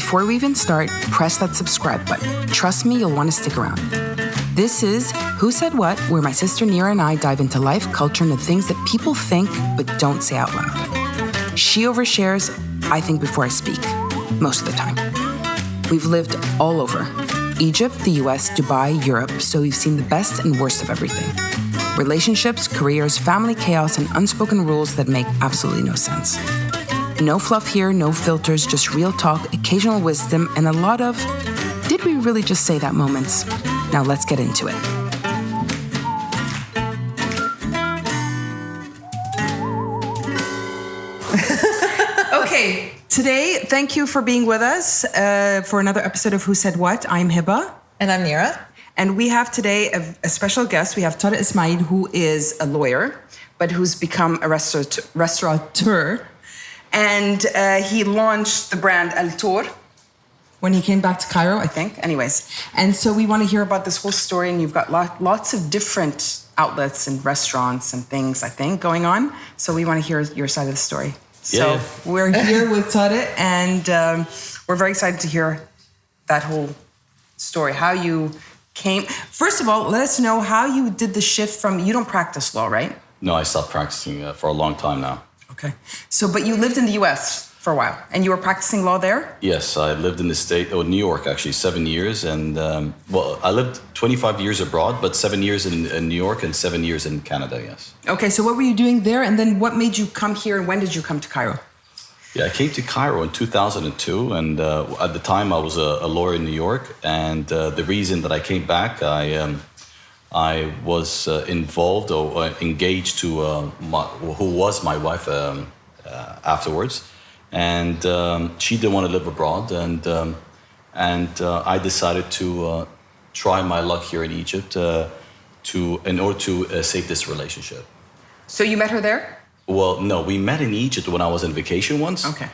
Before we even start, press that subscribe button. Trust me, you'll want to stick around. This is Who Said What, where my sister Nira and I dive into life, culture, and the things that people think but don't say out loud. She overshares, I think before I speak, most of the time. We've lived all over. Egypt, the US, Dubai, Europe, so we've seen the best and worst of everything. Relationships, careers, family chaos, and unspoken rules that make absolutely no sense. No fluff here, no filters, just real talk, occasional wisdom, and a lot of, did we really just say that moments? Now let's get into it. Okay, today, thank you for being with us for another episode of Who Said What. I'm Heba. And I'm Nira. And we have today a special guest. We have Tarek Ismail, who is a lawyer, but who's become a restaurateur. And he launched the brand El Tour when he came back to Cairo, I think. Anyways, and so we want to hear about this whole story. And you've got lots of different outlets and restaurants and things, I think, going on. So we want to hear your side of the story. So we're here with Tarek, and we're very excited to hear that whole story, how you came. First of all, let us know how you did the shift from, you don't practice law, right? No, I stopped practicing for a long time now. Okay. So, but you lived in the US for a while, and you were practicing law there? Yes, I lived in the state, New York, actually, 7 years. And, I lived 25 years abroad, but 7 years in New York and 7 years in Canada, yes. Okay, so what were you doing there? And then what made you come here, and when did you come to Cairo? Yeah, I came to Cairo in 2002, and at the time I was a lawyer in New York. And the reason that I came back, I was involved or engaged to who was my wife afterwards, and she didn't want to live abroad, and I decided to try my luck here in Egypt in order to save this relationship. So you met her there? Well, no, we met in Egypt when I was on vacation once. Okay.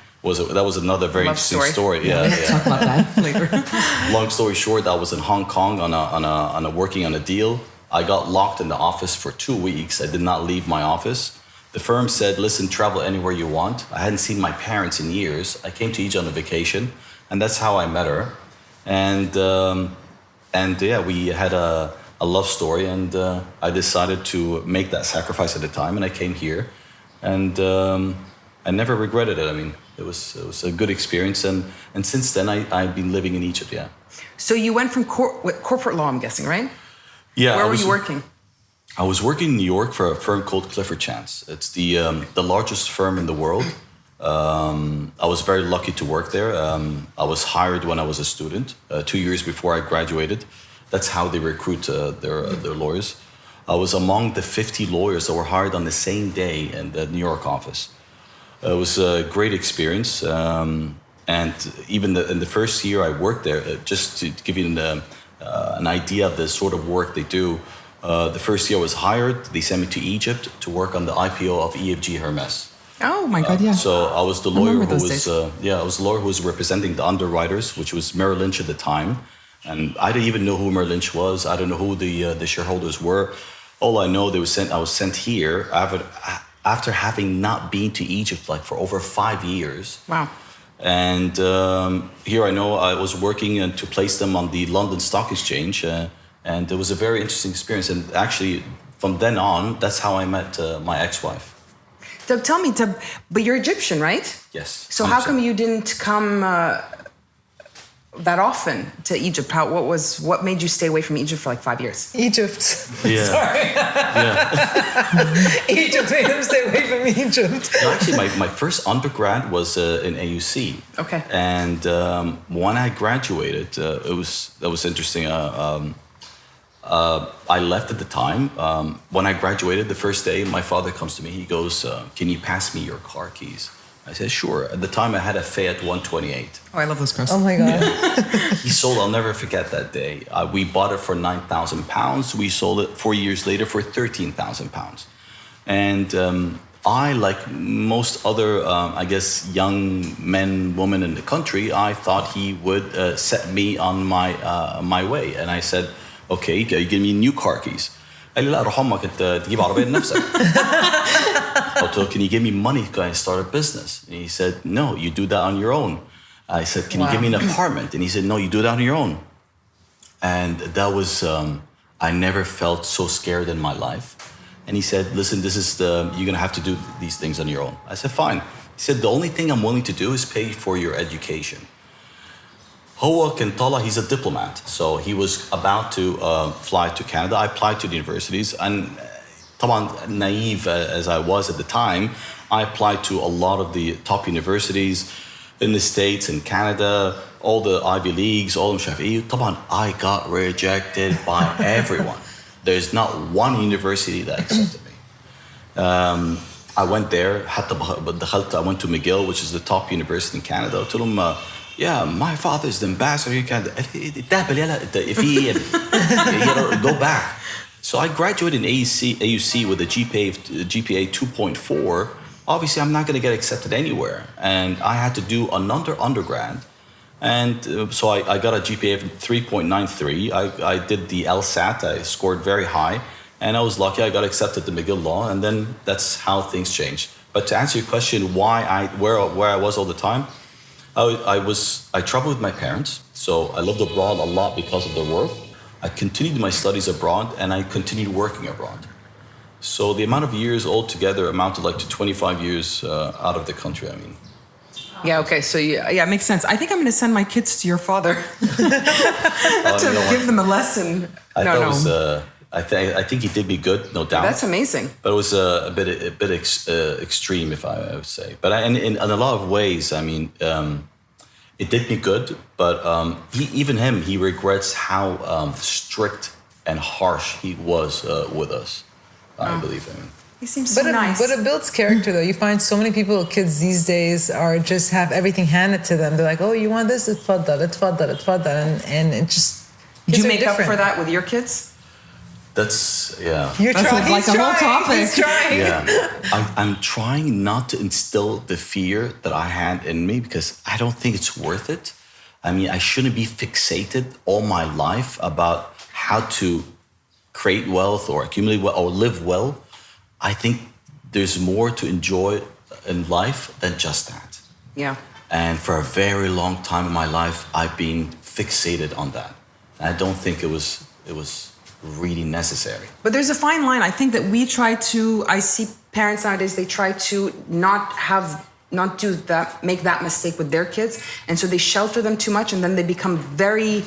That was another very interesting story. Yeah. Talk about that later. Long story short, I was in Hong Kong working on a deal. I got locked in the office for 2 weeks. I did not leave my office. The firm said, listen, travel anywhere you want. I hadn't seen my parents in years. I came to Egypt on a vacation, and that's how I met her. And we had a love story, and I decided to make that sacrifice at the time, and I came here. And I never regretted it. I mean, it was a good experience, and since then, I've been living in Egypt, yeah. So you went from corporate law, I'm guessing, right? Yeah. Where were you working? I was working in New York for a firm called Clifford. It's the largest firm in the world. I was very lucky to work there. I was hired when I was a student, 2 years before I graduated. That's how they recruit their lawyers. I was among the 50 lawyers that were hired on the same day in the New York office. It was a great experience. And even in the first year I worked there, just to give you an idea of the sort of work they do. The first year I was hired, they sent me to Egypt to work on the IPO of EFG Hermes. Oh my God, yeah. So I was the lawyer who was representing the underwriters, which was Merrill Lynch at the time. And I didn't even know who Merrill Lynch was. I don't know who the shareholders were. All I know, I was sent here after having not been to Egypt for over 5 years. Wow. And here I know I was working to place them on the London Stock Exchange, and it was a very interesting experience. And actually, from then on, that's how I met my ex-wife. So tell me, but you're Egyptian, right? Yes. So 100%. How come you didn't come that often to Egypt? What made you stay away from Egypt for 5 years? Egypt. Yeah. Sorry. Yeah. Egypt made him stay away from Egypt. No, actually, my first undergrad was in AUC. Okay. And when I graduated, that was interesting. I left at the time. When I graduated, the first day, my father comes to me. He goes, "Can you pass me your car keys?" I said, "Sure." At the time, I had a Fiat 128. Oh, I love those cars. Oh my God. He sold. I'll never forget that day. We bought it for £9,000. We sold it 4 years later for £13,000. And I, like most other, young men, women in the country, I thought he would set me on my way. And I said, "Okay, you give me new car keys." قال لي لا روح امك انت تجيب عربيه لنفسك. قلت له, "Can you give me money to start a business?" And he said, "No, you do that on your own." I said, can you give me an apartment? And he said, no, you do it on your own. And that was, I never felt so scared in my life. And he said, listen, you're going to have to do these things on your own. I said, fine. He said, the only thing I'm willing to do is pay for your education. Hoa Kentala, he's a diplomat. So he was about to fly to Canada. I applied to the universities. And naive as I was at the time, I applied to a lot of the top universities in the States and Canada, all the Ivy Leagues, all of them. I got rejected by everyone. There's not one university that accepted me. I went there. I went to McGill, which is the top university in Canada. I told them, yeah, my father's the ambassador in Canada. Go back. So I graduated in AUC with a GPA 2.4. Obviously, I'm not going to get accepted anywhere. And I had to do another undergrad. And so I got a GPA of 3.93. I did the LSAT. I scored very high. And I was lucky. I got accepted to McGill Law. And then that's how things changed. But to answer your question, where I was all the time, I traveled with my parents. So I lived abroad a lot because of their work. I continued my studies abroad, and I continued working abroad. So the amount of years altogether amounted to 25 years out of the country, I mean. Yeah, okay, so it makes sense. I think I'm going to send my kids to your father to give them a lesson. I think he did me good, no doubt. That's amazing. But it was a bit extreme, if I would say. But in a lot of ways, I mean, it did me good. But he regrets how strict and harsh he was with us. I believe him. He seems so nice. But it builds character, though. You find so many kids these days are just have everything handed to them. They're like, oh, you want this? It's faddal. And it just... Did you make up for that with your kids? That's, yeah. You're That's trying. like a whole topic. He's trying. Yeah. I'm trying not to instill the fear that I had in me because I don't think it's worth it. I mean, I shouldn't be fixated all my life about how to create wealth or accumulate wealth or live well. I think there's more to enjoy in life than just that. Yeah. And for a very long time in my life, I've been fixated on that. And I don't think it was really necessary. But there's a fine line. I think that I see parents nowadays, they try to make that mistake with their kids. And so they shelter them too much and then they become very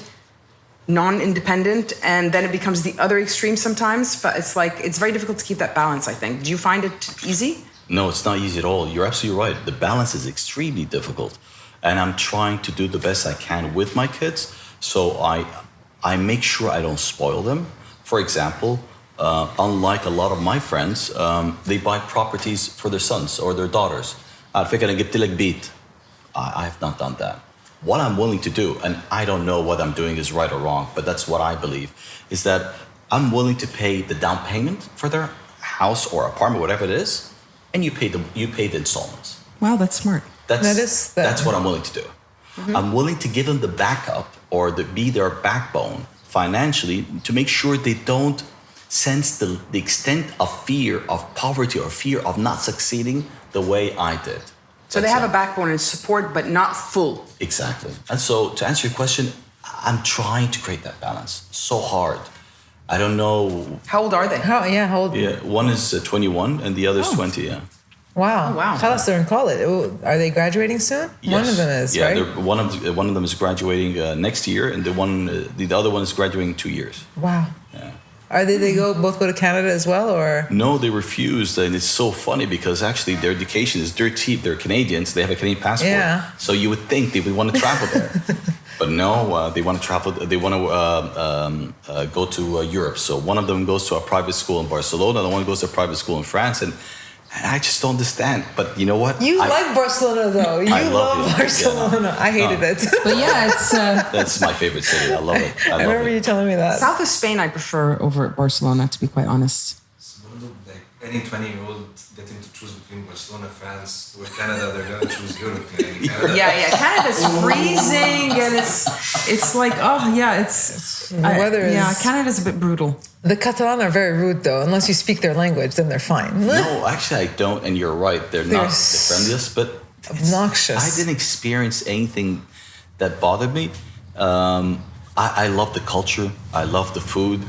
non-independent, and then it becomes the other extreme sometimes. But it's very difficult to keep that balance, I think. Do you find it easy? No, it's not easy at all. You're absolutely right. The balance is extremely difficult. And I'm trying to do the best I can with my kids. So I make sure I don't spoil them. For example, unlike a lot of my friends, they buy properties for their sons or their daughters. I have not done that. What I'm willing to do, and I don't know what I'm doing is right or wrong, but that's what I believe, is that I'm willing to pay the down payment for their house or apartment, whatever it is, and you pay the installments. Wow, that's smart. That's what I'm willing to do. Mm-hmm. I'm willing to give them the backup or be their backbone financially to make sure they don't sense the extent of fear of poverty or fear of not succeeding the way I did. So they have a backbone and support, but not full. Exactly. And so to answer your question, I'm trying to create that balance. So hard. I don't know. How old are they? How old? Yeah, one is 21 and the other is 20, yeah. Wow. Oh, wow. Khalas, they're in college. Are they graduating soon? Yes. One of them is, right? Yeah, one of them is graduating next year, and the other one is graduating 2 years. Wow. Yeah. They both go to Canada as well, or? No, they refused, and it's so funny because actually their education is dirt cheap. They're Canadians. They have a Canadian passport. Yeah. So you would think they would want to travel there. But no, they want to travel. They want to go to Europe. So one of them goes to a private school in Barcelona. The one goes to a private school in France. And I just don't understand. But you know what? You like Barcelona, though. You love Barcelona. I hated it. But yeah, it's... That's my favorite city. I love it. I remember you telling me that. South of Spain I prefer over Barcelona, to be quite honest. Any 20-year-old getting to choose between Barcelona, France, or Canada, they're going to choose Europe. Canada. Yeah. Canada's freezing, and it's like, it's... The weather is... Yeah, Canada's a bit brutal. The Catalan are very rude, though. Unless you speak their language, then they're fine. No, actually, I don't, and you're right. They're not the friendliest, but obnoxious. I didn't experience anything that bothered me. I love the culture. I love the food.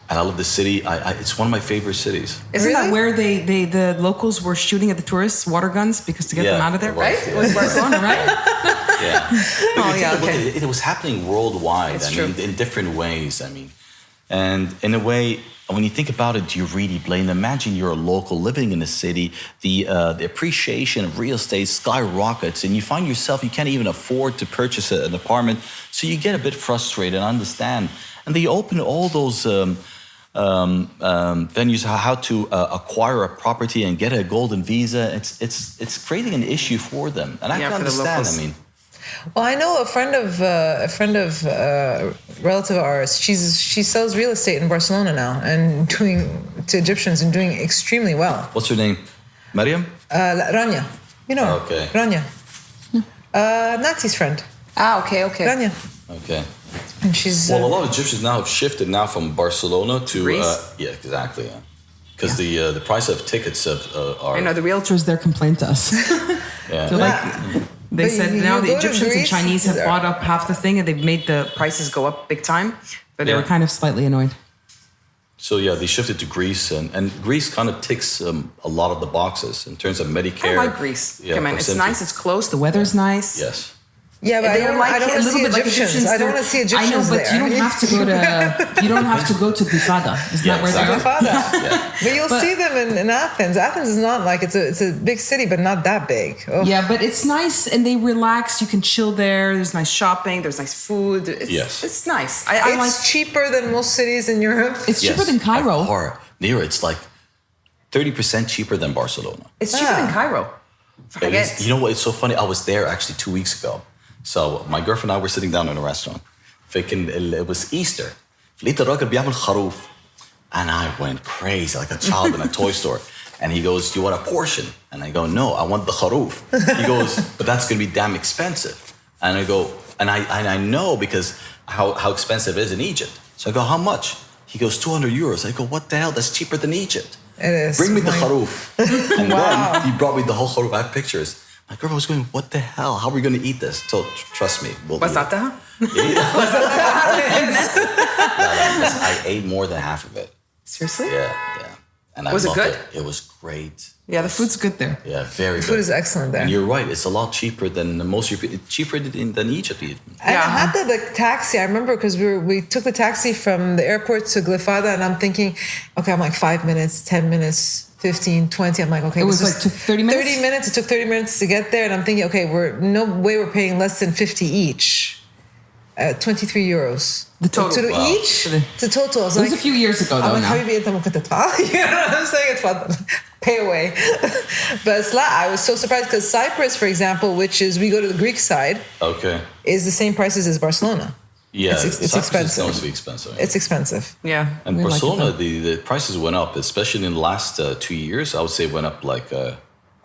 And I love the city. It's one of my favorite cities. Isn't that where the locals were shooting at the tourists water guns because to get them out of there, right? It was Barcelona, right? Yeah. Oh yeah, okay. It was happening worldwide. It's true. In different ways. And in a way, when you think about it, you really blame. Imagine you're a local living in a city. The appreciation of real estate skyrockets, and you find yourself you can't even afford to purchase an apartment. So you get a bit frustrated. I understand. And they open all those venues how to acquire a property and get a golden visa. It's creating an issue for them, and I can understand. Well, I know a friend of relative of ours. She sells real estate in Barcelona now and doing to Egyptians and doing extremely well. What's her name? Mariam? Rania. You know her. Okay. Rania. Nazi's friend. Okay. Rania. Okay. And she's a lot of Egyptians now have shifted now from Barcelona to Greece. Yeah, exactly. Yeah. Because the price of tickets are. I know the realtors there complained to us. Yeah. So they said now the Egyptians and Chinese have bought up half the thing and they've made the prices go up big time. But they were kind of slightly annoyed. So yeah, they shifted to Greece, and Greece kind of ticks a lot of the boxes in terms of Medicare. I like Greece. Yeah, Come on, it's nice, it's close, the weather's nice. Yes. Yeah, but I don't want to see Egyptians. I don't want to see Egyptians there. I know, but you don't have to go to Bifada. Isn't that where they are? Bifada. But you'll see them in Athens. Athens is not like it's a big city, but not that big. Oh. Yeah, but it's nice and they relax. You can chill there. There's nice shopping. There's nice food. It's nice. It's cheaper than most cities in Europe. It's cheaper than Cairo. Nira, it's like 30% cheaper than Barcelona. It's cheaper than Cairo. You know what? It's so funny. I was there actually 2 weeks ago. So my girlfriend and I were sitting down in a restaurant. It was Easter. لقيت الراجل بيعمل خروف. And I went crazy like a child in a toy store. And he goes, "Do you want a portion?" And I go, "No, I want the kharoof." He goes, "But that's going to be damn expensive." And I go, and I know because how expensive it is in Egypt. So I go, "How much?" He goes, €200. I go, "What the hell? That's cheaper than Egypt." It is. Bring me the kharoof. And then he brought me the whole kharoof. I have pictures. My girlfriend was going, "What the hell? How are we going to eat this?" So trust me. Basata? I ate more than half of it. Seriously? Yeah. And was it good? It was great. Yeah, the food's good there. Yeah, very good. The food is excellent there. And you're right. It's a lot cheaper than most European. Cheaper than Egypt even. And I had the taxi. I remember because we took the taxi from the airport to Glifada, and I'm thinking, okay, I'm like 5 minutes, 10 minutes. 15, 20. I'm like, okay. It was like took 30 minutes? 30 minutes. It took 30 minutes to get there. And I'm thinking, okay, no way we're paying less than 50 each. 23 euros. The total. Each? The total. It was a few years ago, though. I'm like, Habibi, أنت ممكن تدفع. You know what I'm saying? اتفضل. Pay away. But I was so surprised because Cyprus, for example, which is, we go to the Greek side, is the same prices as Barcelona. Yeah, it's expensive. It's going to be expensive. It's expensive. Yeah. And Barcelona, the prices went up, especially in the last 2 years. I would say went up like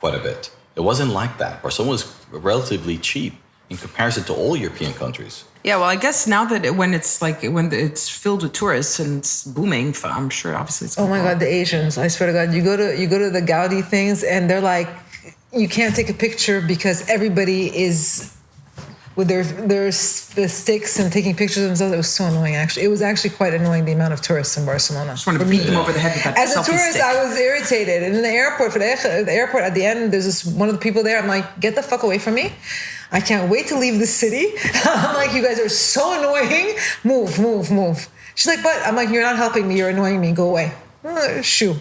quite a bit. It wasn't like that. Barcelona was relatively cheap in comparison to all European countries. Yeah, well, I guess now that when it's filled with tourists and it's booming, I'm sure obviously it's. Oh my God, the Asians! I swear to God, you go to the Gaudi things and they're like, you can't take a picture because everybody is with their sticks and taking pictures of themselves. It was so annoying, actually. It was actually quite annoying, the amount of tourists in Barcelona. Just wanted to beat them over the head with that As a tourist, stick. I was irritated. And in the airport, at the end, there's one of the people there. I'm like, get the fuck away from me. I can't wait to leave the city. I'm like, you guys are so annoying. Move. She's like, but I'm like, you're not helping me. You're annoying me. Go away. Shoo.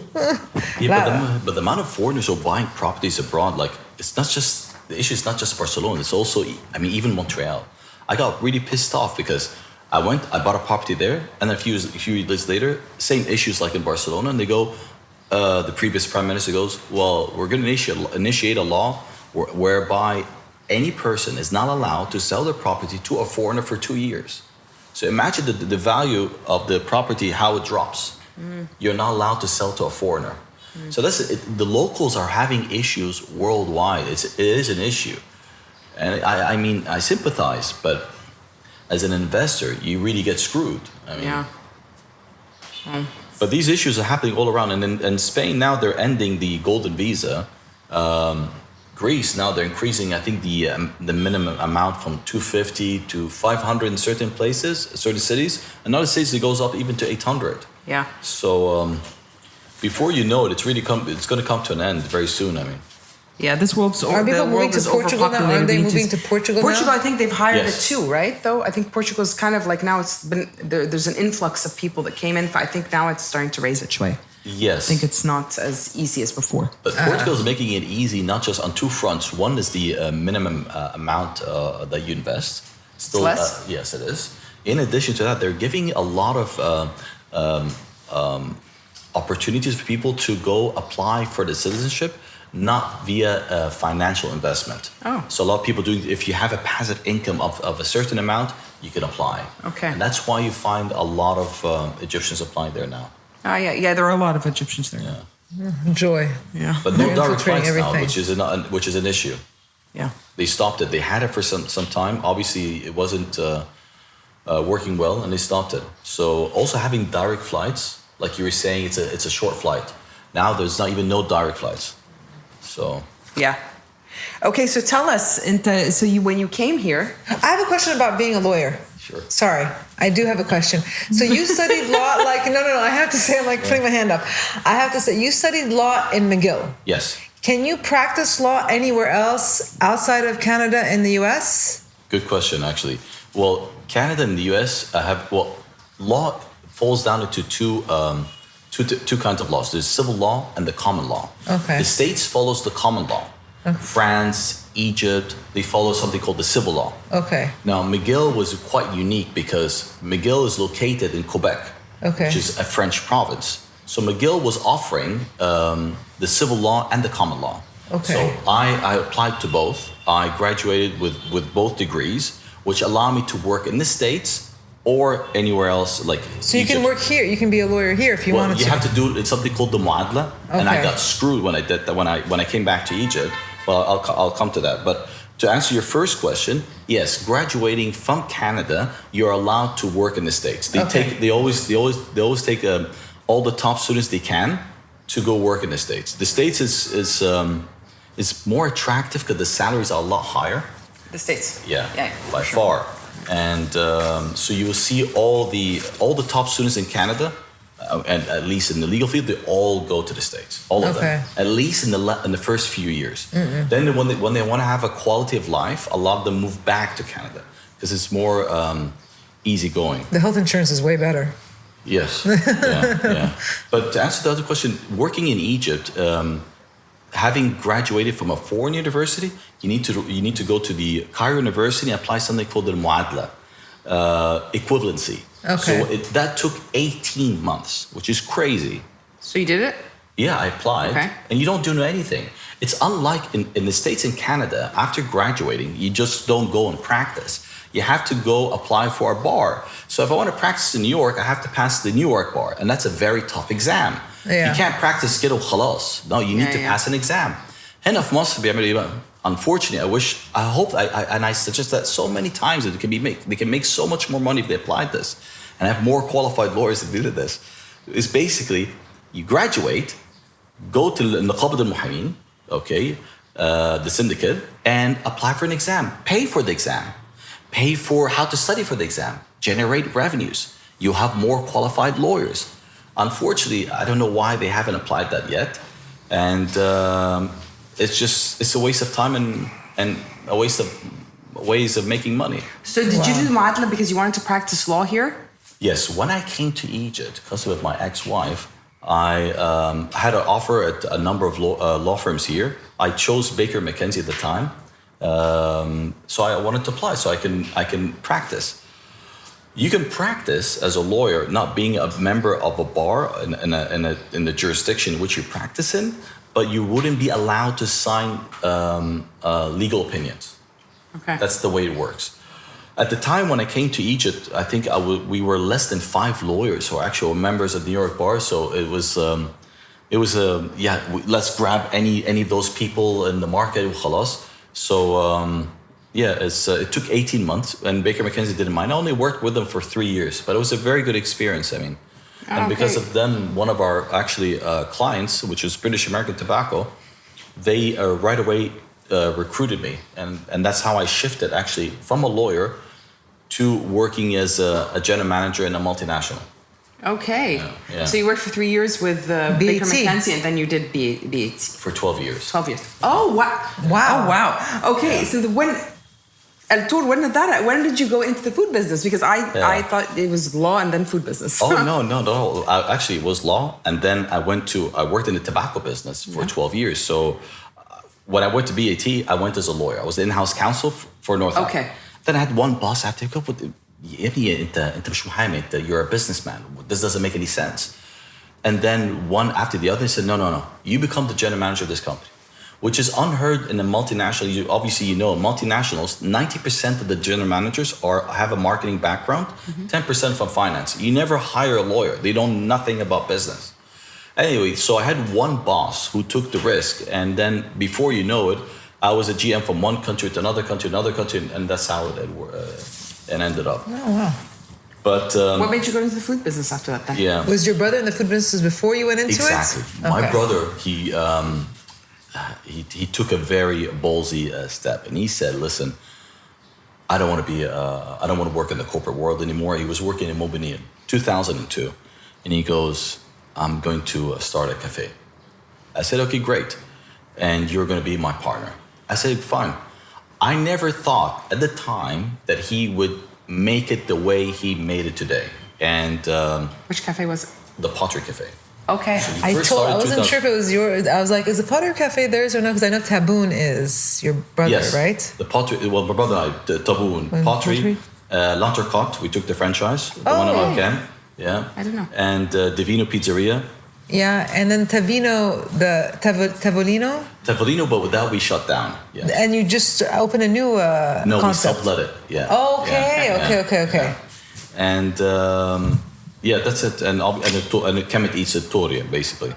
Yeah, but the amount of foreigners who are buying properties abroad, like, it's not just... The issue is not just Barcelona. It's also, even Montreal. I got really pissed off because I bought a property there, and then a few years later, same issues like in Barcelona, and they go, the previous prime minister goes, well, we're going to initiate a law whereby any person is not allowed to sell their property to a foreigner for 2 years. So imagine the value of the property, how it drops. You're not allowed to sell to a foreigner. So the locals are having issues worldwide. It is an issue. And I sympathize, but as an investor, you really get screwed. But these issues are happening all around. And in Spain now, they're ending the golden visa Greece now they're increasing. I think the minimum amount from 250 to 500 in certain places, certain cities. In other cities it goes up even to 800. Yeah. So before you know it, it's going to come to an end very soon. I mean. Yeah, this world's Are people moving to Portugal now? Are they moving to Portugal now? Portugal, I think they've hired Yes. it too, right? Though I think Portugal's kind of like now it's been there's an influx of people that came in. I think now it's starting to raise its way. Yes. I think it's not as easy as before. But Portugal is making it easy, not just on two fronts. One is the minimum amount that you invest. Still, less? Yes, it is. In addition to that, they're giving a lot of opportunities for people to go apply for the citizenship, not via financial investment. Oh. So a lot of people do, if you have a passive income of a certain amount, you can apply. Okay. And that's why you find a lot of Egyptians applying there now. Yeah, there are a lot of Egyptians there. Yeah. Joy. Yeah. But no They're direct flights infiltrating now, everything. which is an issue. Yeah. They stopped it. They had it for some time. Obviously, it wasn't working well, and they stopped it. So also having direct flights, like you were saying, it's a short flight. Now there's not even no direct flights. So Yeah. Okay, so tell us, when you came here, I have a question about being a lawyer. Sure. Sorry, I do have a question. So you studied law, no, I have to say, I'm like putting my hand up. I have to say, you studied law in McGill. yes, Can you practice law anywhere else outside of Canada and the US? good question actually. Well, Canada and the US law falls down into two kinds of laws. There's civil law and the common law. Okay. The States follows the common law. France, Egypt, they follow something called the civil law. Okay. Now, McGill was quite unique because McGill is located in Quebec, which is a French province. So McGill was offering the civil law and the common law. Okay. So I applied to both. I graduated with both degrees, which allow me to work in the States or anywhere else, like So you can Egypt. work here. You can be a lawyer here if you Well, wanted you to. have to do it's something called the muadla, and I Okay. got screwed when I did that. When I came back to Egypt. Well, I'll come to that. But to answer your first question, yes, graduating from Canada, you're allowed to work in the States. They always take all the top students they can to go work in the States. The States is more attractive because the salaries are a lot higher. the States. Yeah, by sure. far. And so you will see all the top students in Canada, and at least in the legal field, they all go to the States. All of them, at least in the first few years. Mm-hmm. Then when they want to have a quality of life, a lot of them move back to Canada because it's more easygoing. The health insurance is way better. Yes, yeah. But to answer the other question, working in Egypt. Having graduated from a foreign university, you need to go to the Cairo University and apply something called the muadla, equivalency. Okay. So that took 18 months, which is crazy. So you did it? Yeah, I applied, Okay. and you don't do anything. It's unlike in the States and Canada. After graduating, you just don't go and practice. You have to go apply for a bar. So if I want to practice in New York, I have to pass the New York bar, and that's a very tough exam. Yeah. You can't practice كده وخلاص. No, you need to pass an exam. هنا في مصر بيعملوا ايه بقى؟ Unfortunately, I hope, and I suggest that so many times that they can make so much more money if they applied this, and have more qualified lawyers that did this. It's basically you graduate, go to نقابة المحامين, okay, the syndicate, and apply for an exam. Pay for the exam. Pay for how to study for the exam. Generate revenues. You'll have more qualified lawyers. Unfortunately, I don't know why they haven't applied that yet, and it's a waste of time and a waste of ways of making money. So did you do the muadla because you wanted to practice law here? Yes, when I came to Egypt, because with my ex-wife, I had an offer at a number of law firms here. I chose Baker McKenzie at the time, so I wanted to apply so I can practice. You can practice as a lawyer, not being a member of a bar in the jurisdiction which you practice in, but you wouldn't be allowed to sign legal opinions. Okay. That's the way it works. At the time when I came to Egypt, I think we were less than 5 lawyers who are actual members of the New York bar. So let's grab any of those people in the market. So it took 18 months, and Baker McKenzie didn't mind. I only worked with them for 3 years, but it was a very good experience. I mean, and because of them, one of our clients, which is British American Tobacco, they right away recruited me, and that's how I shifted actually from a lawyer to working as a general manager in a multinational. Okay. Yeah. So you worked for 3 years with Baker McKenzie, and then you did BAT. For 12 years. 12 years. Oh, wow. Wow. Oh, wow. Okay, so when did you go into the food business? Because I thought it was law and then food business. Oh, no. Actually, it was law. And then I worked in the tobacco business for 12 years. So when I went to BAT, I went as a lawyer. I was the in-house counsel for North Africa. Okay. Then I had one boss after go, you're a businessman. This doesn't make any sense. And then one after the other said, no. You become the general manager of this company, which is unheard in a multinational. Multinationals, 90% of the general managers have a marketing background, 10% from finance. You never hire a lawyer. They know nothing about business. Anyway, so I had one boss who took the risk. And then before you know it, I was a GM from one country to another country, and that's how it ended up. Oh, wow. But what made you go into the food business after that then? Yeah. Was your brother in the food business before you went into exactly. it? My brother, he took a very ballsy step, and he said, "Listen, I don't want to work in the corporate world anymore." He was working in Mobini in 2002, and he goes, "I'm going to start a cafe." I said, "Okay, great, and you're going to be my partner." I said, "Fine." I never thought at the time that he would make it the way he made it today. And which cafe was it? The Pottery Cafe. Okay. So I wasn't sure if it was yours. I was like, is the Pottery Cafe theirs or no? Because I know Taboon is your brother, yes. right? The Pottery, well, my brother and I, the Taboon, Pottery, L'Entrecote, we took the franchise, the one in Alcan. Yeah. I don't know. And Divino Pizzeria. Yeah, and then Tavino, Tavolino? Tavolino, but with that we shut down. Yeah. And you just opened a new No, concept. we sublet it. Yeah. Oh, okay. Yeah. And that's it. And Kemet eats a Toria, basically.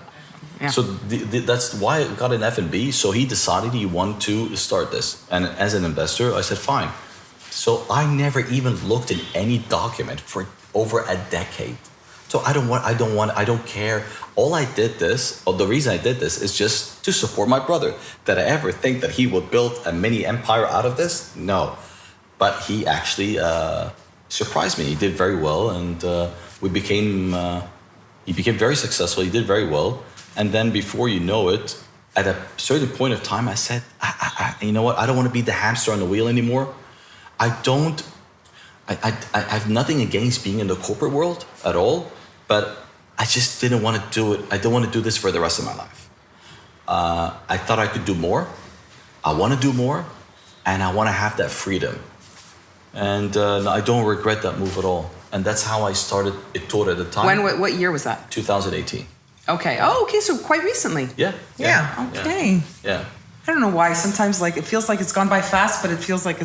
Yeah. So that's why I got an F&B. So he decided he wanted to start this. And as an investor, I said, fine. So I never even looked in any document for over a decade. So I don't care. The reason I did this is just to support my brother. Did I ever think that he would build a mini empire out of this? No. But he actually surprised me. He did very well, and he became very successful. He did very well. And then before you know it, at a certain point of time, I said, you know what? I don't want to be the hamster on the wheel anymore. I have nothing against being in the corporate world at all, but I just didn't want to do it. I don't want to do this for the rest of my life. I thought I could do more. I want to do more, and I want to have that freedom. And I don't regret that move at all. And that's how I started Ettore at the time. What year was that? 2018. Okay. Oh, okay. So quite recently. Yeah. Okay. Yeah. I don't know why. Sometimes it feels like it's gone by fast, but it feels like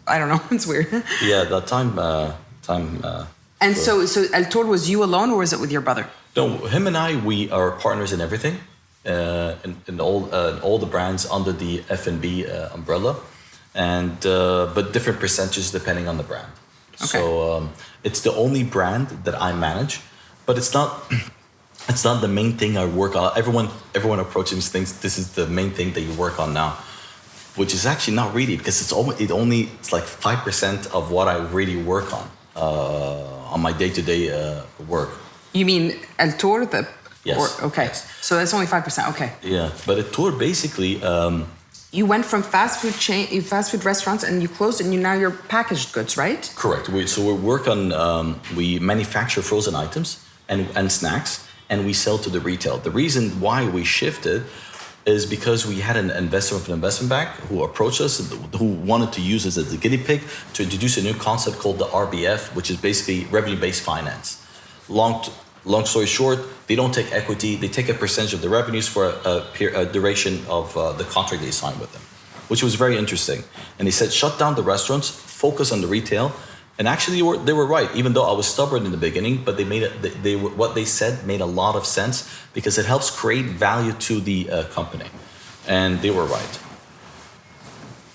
I don't know. It's weird. Yeah, that time. And so El Toro was you alone, or was it with your brother? No, him and I, we are partners in everything, in all the brands under the F&B umbrella, and but different percentages depending on the brand. Okay. So it's the only brand that I manage, but it's not. It's not the main thing I work on. Everyone approaches me thinks this is the main thing that you work on now, which is actually not really, because it's like 5% of what I really work on my day-to-day work. You mean El Toro? Yes. Okay. Yes. So that's only 5%. Okay. Yeah, but El Toro basically. You went from fast food restaurants, and you closed, and now you're packaged goods, right? Correct. We manufacture frozen items and snacks, and we sell to the retail. The reason why we shifted is because we had an investor of an investment bank who approached us, who wanted to use us as a guinea pig to introduce a new concept called the RBF, which is basically revenue-based finance. Long story short, they don't take equity. They take a percentage of the revenues for a duration of the contract they sign with them, which was very interesting. And they said, shut down the restaurants, focus on the retail. And actually, they were right, even though I was stubborn in the beginning, but what they said made a lot of sense because it helps create value to the company. And they were right.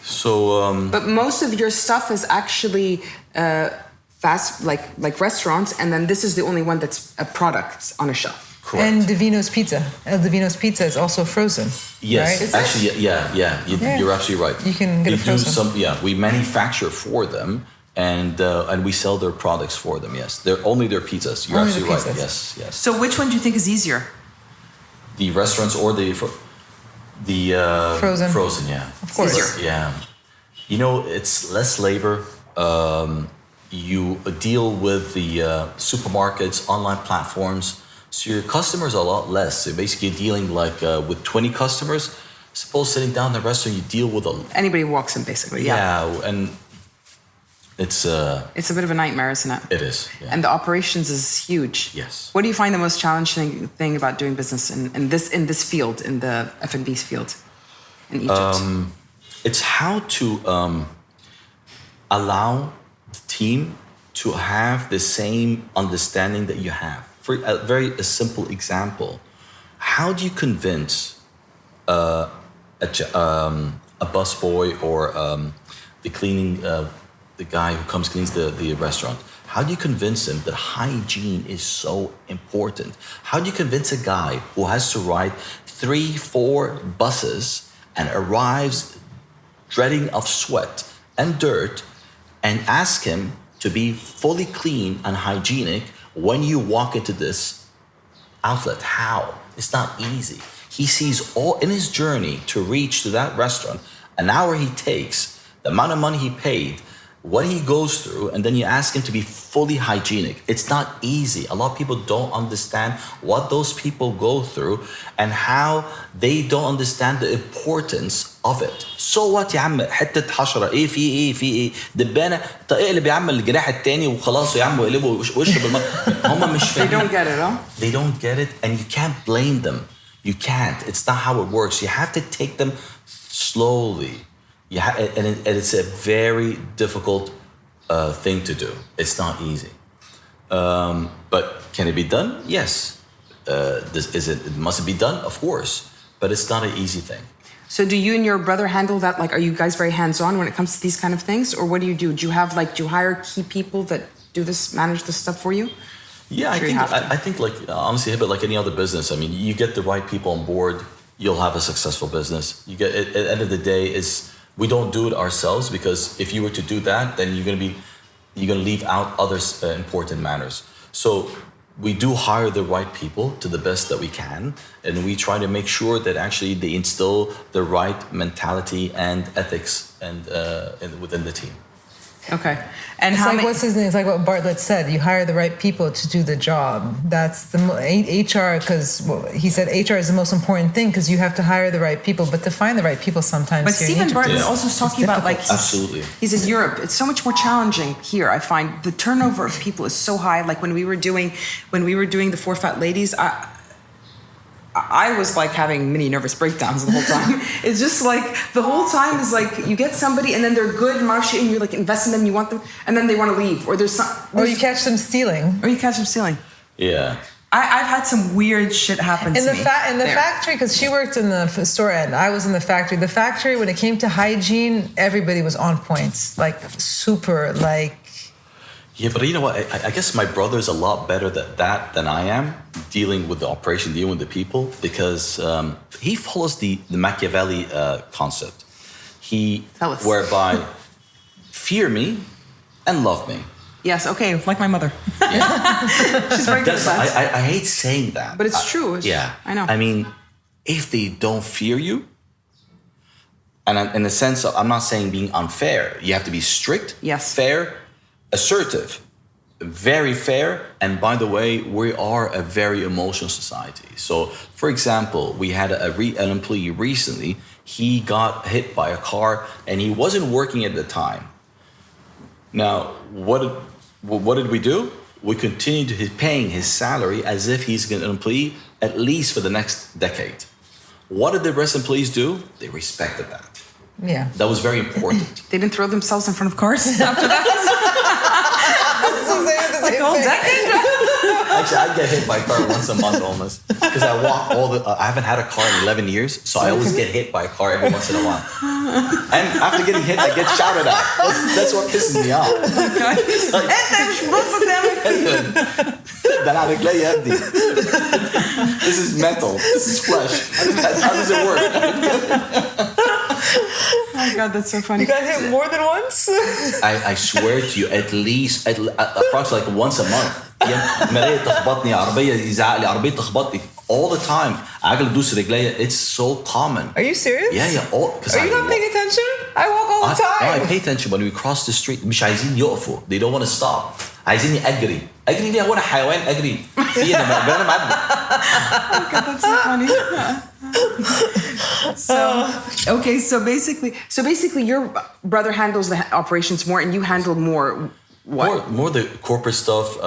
So. But most of your stuff is actually fast, like restaurants, and then this is the only one that's a product on a shelf. Correct. And Divino's Pizza. El Divino's Pizza is also frozen. Yes, right? actually, yeah. You're absolutely right. You can get it frozen. We manufacture for them, and we sell their products for them. Yes, they're only their pizzas. You're Only absolutely the right. pizzas. Yes. So which one do you think is easier? The restaurants or the Frozen. Frozen, yeah. Of course. Easier. Yeah. You know, it's less labor. You deal with the supermarkets, online platforms. So your customers are a lot less. So basically dealing like with 20 customers. Suppose sitting down in the restaurant, you deal with Anybody walks in, basically. Yeah. and it's a bit of a nightmare, isn't it? It is. Yeah. And the operations is huge. Yes. What do you find the most challenging thing about doing business in this field, in the F&B field in Egypt? It's how to allow the team to have the same understanding that you have. For a simple example, how do you convince a busboy or the cleaning the guy who comes cleans the restaurant? How do you convince him that hygiene is so important? How do you convince a guy who has to ride 3-4 buses and arrives dreading of sweat and dirt and ask him to be fully clean and hygienic when you walk into this outlet? How? It's not easy. He sees all in his journey to reach to that restaurant, an hour he takes, the amount of money he paid, what he goes through, and then you ask him to be fully hygienic. It's not easy. A lot of people don't understand what those people go through and how they don't understand the importance of it. So what يا عم حتة حشرة في دبانة اقلب يا عم الجناح التاني وخلاص يا عم وقلبه وشه بالماء. هم مش فاهمين. They don't get it, huh? They don't get it, and you can't blame them. You can't. It's not how it works. You have to take them slowly. And it's a very difficult thing to do. It's not easy. But can it be done? Yes. It must be done? Of course. But it's not an easy thing. So do you and your brother handle that? Like, are you guys very hands-on when it comes to these kind of things? Or what do you do? Do you hire key people that do this, manage this stuff for you? Yeah, I think like, honestly, Heba, like any other business, I mean, you get the right people on board, you'll have a successful business. You get, at the end of the day, we don't do it ourselves, because if you were to do that, then you're going to leave out other important matters. So we do hire the right people to the best that we can, and we try to make sure that actually they instill the right mentality and ethics within the team. Okay. And what's his name? It's like what Bartlett said. You hire the right people to do the job. That's the HR, because he said HR is the most important thing, because you have to hire the right people. But to find the right people sometimes. But Stephen Bartlett also is talking about absolutely. He's in Europe. It's so much more challenging here. I find the turnover of people is so high. Like when we were doing the 4 Fat Ladies, I was like having mini nervous breakdowns the whole time. It's just like the whole time is like you get somebody and then they're good marché and you like invest in them, you want them, and then they want to leave, or or you catch them stealing. Yeah. I've had some weird shit happen to me. In the factory, because she worked in the store and I was in the factory. The factory, when it came to hygiene, everybody was on point, like super, like. Yeah, but you know what? I guess my brother's a lot better at that than I am, dealing with the operation, dealing with the people, because he follows the Machiavelli concept. Whereby fear me and love me. Yes, okay, like my mother. Yeah. She's very good at that. I hate saying that. But it's true. I know. I mean, if they don't fear you, and in the sense of, I'm not saying being unfair. You have to be strict, fair, assertive, very fair, and by the way, we are a very emotional society. So, for example, we had an employee recently. He got hit by a car, and he wasn't working at the time. Now, what did we do? We continued paying his salary as if he's an employee at least for the next decade. What did the rest of employees do? They respected that. Yeah. That was very important. They didn't throw themselves in front of cars after that? Like a whole decade? Actually, I get hit by a car once a month almost. Because I walk I haven't had a car in 11 years, so I always get hit by a car every once in a while. And after getting hit, I get shouted at. That's what pisses me off. This is metal. This is flesh. How does it work? Oh my God, that's so funny. You got hit more than once? I swear to you, at least approximately like once a month. مراية تخبطني عربية يزعق لي عربية تخبطني all the time. عجلة تدوس رجليا. It's so common. Are you serious? Yeah. Are you not paying attention? I walk all the time. I pay attention when we cross the street. مش عايزين يقفوا. They don't want to stop. عايزيني أجري. أجري ليه؟ هو أنا حيوان أجري؟ في أنا معدي. Oh God, that's so funny. So basically, your brother handles the operations more, and you handle more. What? More the corporate stuff,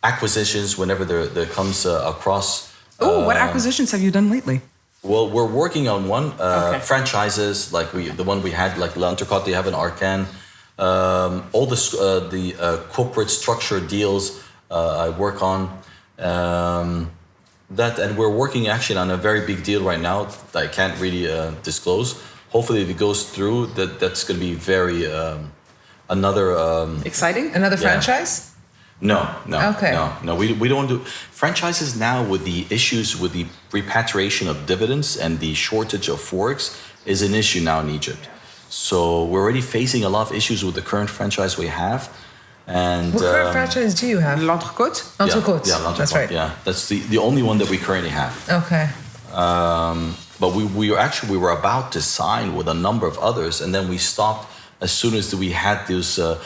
acquisitions whenever there comes across. What acquisitions have you done lately? Well, we're working on one franchises like the one we had like L'Entrecôte they have in Arcan. All the corporate structure deals I work on. That and we're working actually on a very big deal right now that I can't really disclose. Hopefully, if it goes through, that's going to be very another Exciting? Another franchise? No. Okay. No. We don't do franchises now with the issues with the repatriation of dividends and the shortage of forex is an issue now in Egypt. So we're already facing a lot of issues with the current franchise we have. And What current franchise do you have? L'Entrecôte? L'Entrecôte. Yeah, L'Entrecôte. That's right. Yeah, that's the only one that we currently have. Okay. But we were about to sign with a number of others, and then we stopped as soon as we had this, the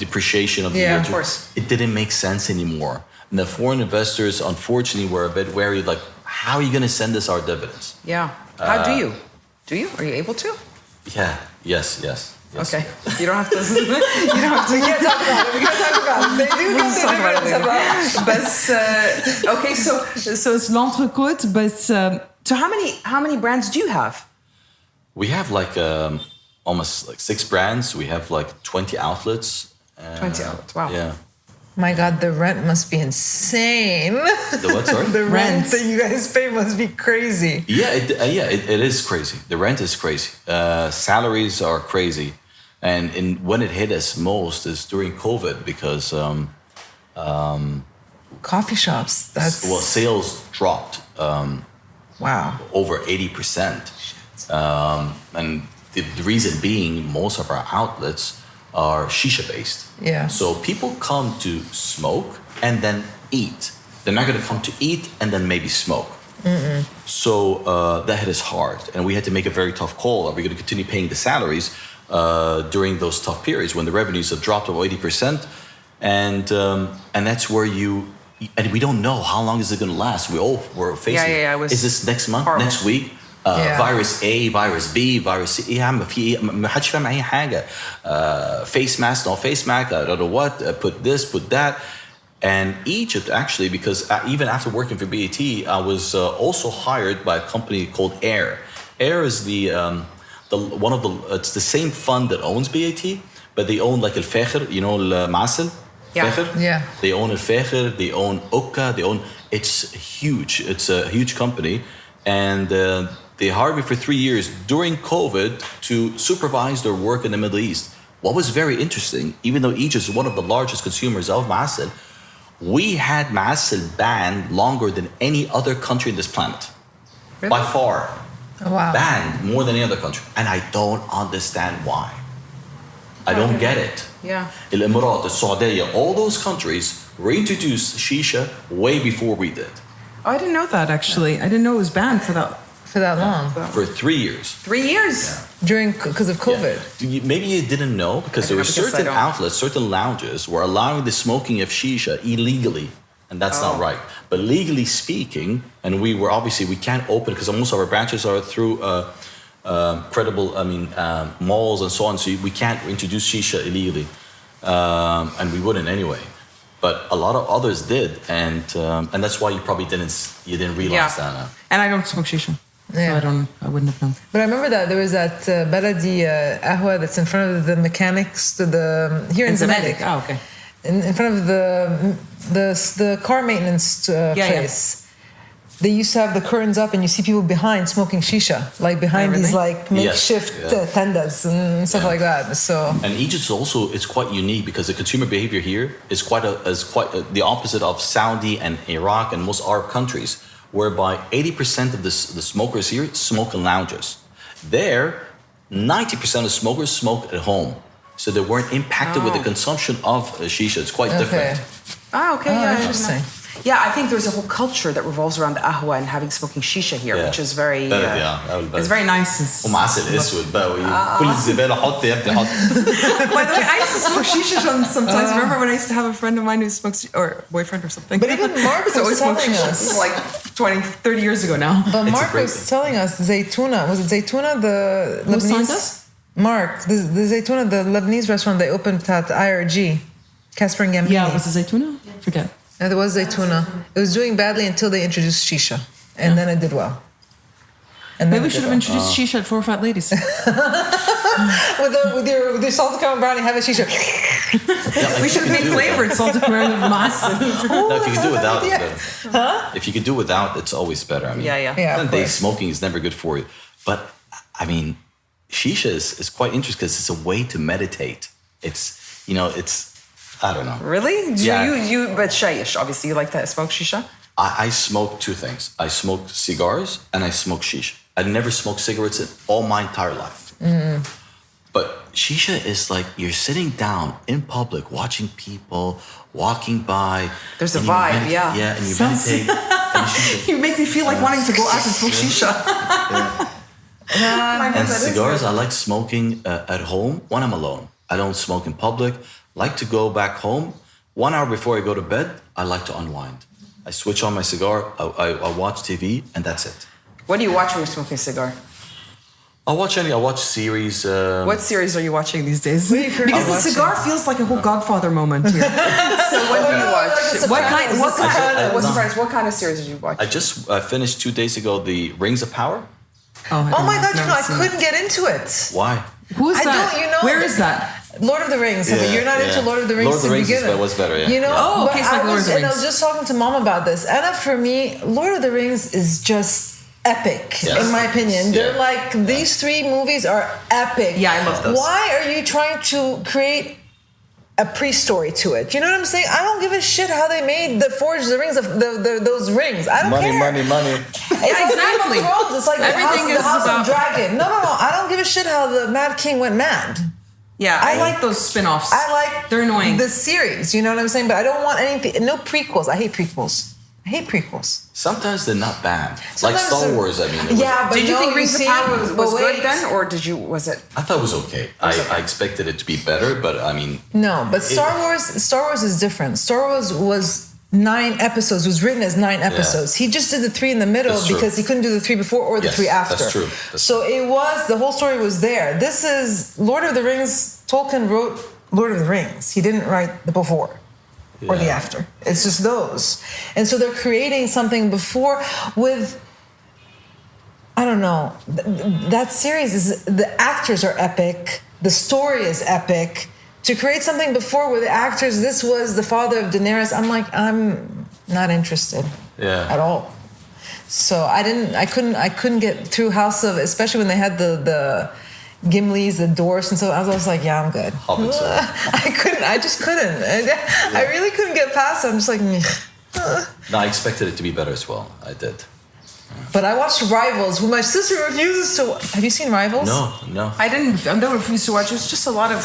depreciation of the year. Of course. It didn't make sense anymore. And the foreign investors, unfortunately, were a bit wary, like, how are you going to send us our dividends? Yeah. How do you? Do you? Are you able to? Yeah. Yes. Okay. You don't have to. We can't talk about it. We can't talk about it. They do get the dividends about. But okay, so it's L'Entrecôte. But so how many brands do you have? We have like almost like 6 brands. We have like 20 outlets. 20 outlets. Wow. Yeah. My God, the rent must be insane. The what? Sorry. The rent that you guys pay must be crazy. Yeah, it is crazy. The rent is crazy. Salaries are crazy, and when it hit us most is during COVID because Coffee shops. That's sales dropped wow. over 80%, and the reason being most of our outlets are shisha based. Yeah. So people come to smoke and then eat. They're not going to come to eat and then maybe smoke. So that hit us hard, and we had to make a very tough call. Are we going to continue paying the salaries during those tough periods when the revenues have dropped over 80%? And that's where and we don't know how long is it going to last. We're facing. Is this next month? Horrible. Next week? Virus A, virus B, virus C. يا عم في إيه؟ ما حدش فاهم أي حاجة. Face mask, no face mask. I don't know what. Put this, put that. And Egypt actually, because even after working for BAT, I was also hired by a company called Air. Air is it's the same fund that owns BAT, but they own like Al Fakhr, Al Masel. Yeah. They own Al Fakhr, they own Okka, it's huge. It's a huge company. And they hired me for 3 years during COVID to supervise their work in the Middle East. What was very interesting, even though Egypt is one of the largest consumers of Masel, we had Masel banned longer than any other country in this planet. Really? By far. Oh, wow. Banned more than any other country. And I don't understand why. I don't get it. Yeah. Al-Emirat, Saudi, all those countries reintroduced shisha way before we did. Oh, I didn't know that actually. I didn't know it was banned for that. For that long. For 3 years. 3 years. Because of COVID. Yeah. Maybe you didn't know because there were certain outlets, certain lounges were allowing the smoking of shisha illegally, and that's not right. But legally speaking, and we can't open because most of our branches are through credible, malls and so on. So we can't introduce shisha illegally, and we wouldn't anyway. But a lot of others did, and that's why you probably didn't realize that. And I don't smoke shisha. Yeah. So I wouldn't have known. But I remember that there was that Baladi Ahwa that's in front of the mechanics here in Zamalek. Oh, okay. In front of the car maintenance place. They used to have the curtains up and you see people behind smoking shisha, like behind these like makeshift tendas and stuff like that. So and Egypt also it's quite unique because the consumer behavior here is quite the opposite of Saudi and Iraq and most Arab countries, whereby 80% of the smokers here smoke in lounges. There, 90% of smokers smoke at home. So they weren't impacted with the consumption of shisha. It's quite different. Ah, okay, yeah, interesting. Yeah, I think there's a whole culture that revolves around the ahwa and having smoking shisha here, which is very, it's very nice. ومعسل اسود بقى كل الزباله حط يا ابني حط. By the way, I used to smoke shisha sometimes. Remember when I used to have a friend of mine who smokes, or boyfriend or something? But even Mark was telling us. Like 20, 30 years ago now. But Mark was telling us Zaytuna. Was it Zaytuna, the Lebanese? Mark, the Zaytuna, the Lebanese restaurant they opened at IRG, Casper and Gambini. Yeah, was it Zaytuna? Forget. And there was Zaytuna. It was doing badly until they introduced shisha, and then it did well. And maybe we should have introduced shisha at Four Fat Ladies. with your salted caramel brownie, have a shisha. We should have made flavored salted caramel masa. No, if you can do without, it's better. Huh? If you can do without, it's always better. I mean, day smoking is never good for you. But I mean, shisha is quite interesting because it's a way to meditate. It's I don't know. Really? But shayish, obviously, you like to smoke shisha? I smoke two things. I smoke cigars and I smoke shisha. I never smoked cigarettes in all my entire life. But shisha is like you're sitting down in public, watching people walking by. There's a vibe, Yeah, and you meditate. You make me feel like wanting to go out and smoke shisha. And cigars, I like smoking at home when I'm alone. I don't smoke in public. Like to go back home. 1 hour before I go to bed, I like to unwind. I switch on my cigar, I watch TV, and that's it. What do you watch when you're smoking a cigar? I watch series. What series are you watching these days? Because the cigar feels like a whole Godfather moment here. So what do you watch? What kind of series did you watch? I just finished 2 days ago the Rings of Power. Oh my God, I couldn't get into it. Why? Who is that? Where is that? Lord of the Rings, but you're not into Lord of the Rings. Lord of the Rings was better, yeah. You know, okay, it's like Lord of the Rings. And I was just talking to Mom about this. Anna, for me, Lord of the Rings is just epic, in my opinion. They're like, these 3 movies are epic. Yeah, I love those. Why are you trying to create a pre-story to it? You know what I'm saying? I don't give a shit how they made forge the rings of those rings. I don't care. Money. It's like exactly. Game of Thrones. It's like Everything the House of Dragon. No. I don't give a shit how the Mad King went mad. Yeah, I like those spin-offs. They're annoying. The series, you know what I'm saying? But I don't want anything. No prequels. I hate prequels. Sometimes they're not bad. Like Star Wars, I mean. But did you think Rings of Power was good then, or was it? I thought it was okay. I expected it to be better, but I mean. No, but Star Wars is different. Star Wars was 9 episodes. Was written as 9 episodes. He just did the 3 in the middle because he couldn't do the 3 before or the 3 after. That's true. So it was, the whole story was there. This is Lord of the Rings. Tolkien wrote Lord of the Rings. He didn't write the before or the after. It's just those. And so they're creating something before with, I don't know, that series is, the actors are epic. The story is epic. To create something before with the actors, this was the father of Daenerys. I'm not interested at all. So I couldn't get through House of, especially when they had the Gimlis, the dwarfs, and so I was like, yeah, I'm good. I just couldn't. I really couldn't get past it. I'm just like, No, I expected it to be better as well. I did. But I watched Rivals, who my sister refuses to. Have you seen Rivals? No. I don't refuse to watch. It was just a lot of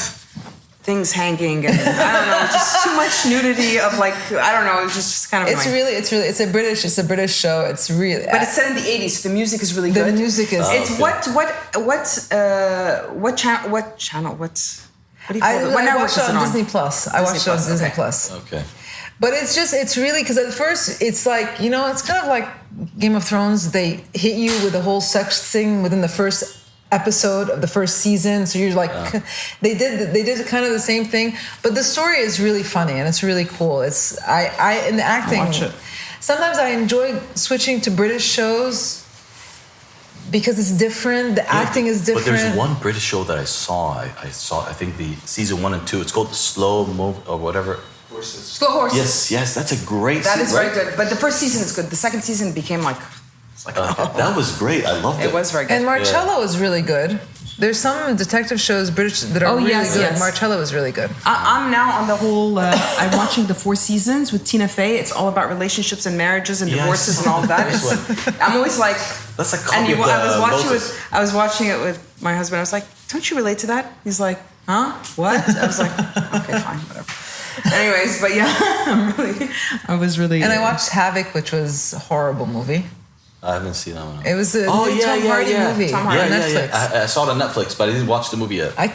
things hanging, and I don't know, just too much nudity of like, I don't know, it's just kind of. It's a British show. It's really. But it's set in the 80s. So the music is really good. The music is. It's what channel? What do you call it? I watched it on Disney Plus. I watched it on Disney Plus. Okay. But it's really, because at first it's like, it's kind of like Game of Thrones. They hit you with the whole sex thing within the first episode of the first season, so you're like, they did kind of the same thing, but the story is really funny and it's really cool. It's I in the acting, sometimes I enjoy switching to British shows because it's different. The acting is different. But there's one British show that I saw. I think the season 1 and 2. It's called Slow Move or whatever. Slow Horses. Yes, that's a great. That is very good. But the first season is good. The second season became like. That was great. I loved it. It was very good. And Marcello was really good. There's some detective shows, British, that are really good. Yes. Marcello is really good. I'm now on the whole. I'm watching the 4 seasons with Tina Fey. It's all about relationships and marriages and divorces and all that. I'm always like, that's a copy of I was watching it with my husband. I was like, don't you relate to that? He's like, huh? What? I was like, okay, fine, whatever. Anyways, but yeah, I was really. And I watched Havoc, which was a horrible movie. I haven't seen that one. It was a Tom Hardy movie on Netflix. I saw it on Netflix, but I didn't watch the movie yet. I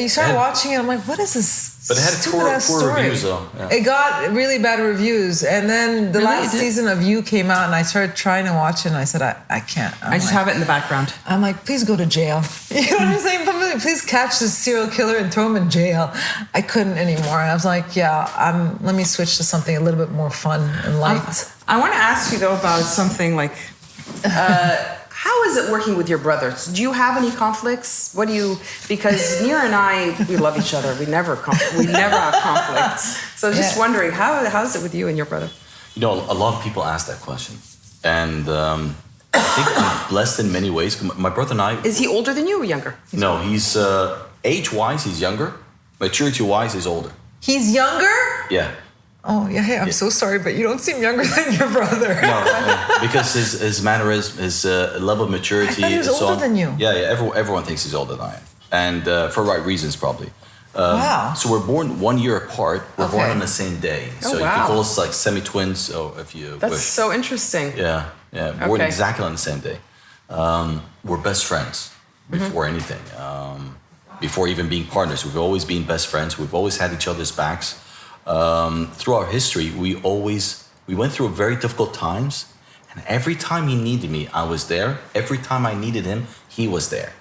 started watching it. I'm like, what is this? But it had poor reviews, though. Yeah. It got really bad reviews, and then the last season of You came out, and I started trying to watch it, and I said, I can't. I just have it in the background. I'm like, please go to jail. You know what I'm saying? Please catch this serial killer and throw him in jail. I couldn't anymore. I was like, let me switch to something a little bit more fun and light. I want to ask you though about something like. How is it working with your brothers? Do you have any conflicts? Because Nira and I, we love each other. We never have conflicts. So just wondering, how is it with you and your brother? You know, a lot of people ask that question. And I think I'm blessed in many ways. My brother and I... Is he older than you or younger? He's age-wise, he's younger. Maturity-wise, he's older. He's younger? Yeah. Oh, yeah, hey, I'm so sorry, but you don't seem younger than your brother. No, because his mannerism, his level of maturity... I thought he was older than you. Yeah, everyone thinks he's older than I am. And for right reasons, probably. Wow. So we're born 1 year apart. We're born on the same day. So you can call us like semi-twins, so if you That's wish. so interesting. Yeah. Born exactly on the same day. We're best friends before anything. Before even being partners, we've always been best friends. We've always had each other's backs. Through our history, we went through very difficult times, and every time he needed me, I was there. Every time I needed him, he was there.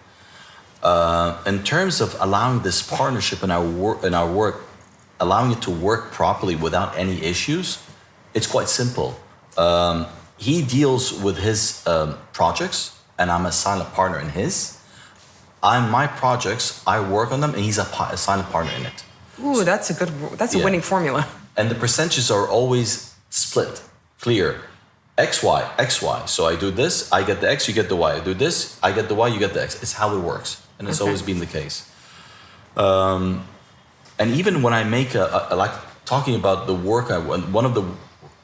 In terms of allowing this partnership in our work, allowing it to work properly without any issues, it's quite simple. He deals with his projects, and I'm a silent partner in his. My projects, I work on them, and he's a silent partner in it. Ooh, that's a winning formula. And the percentages are always split, clear. X, Y, X, Y. So I do this, I get the X, you get the Y. I do this, I get the Y, you get the X. It's how it works. And it's always been the case. And even when I make like talking about the work, one of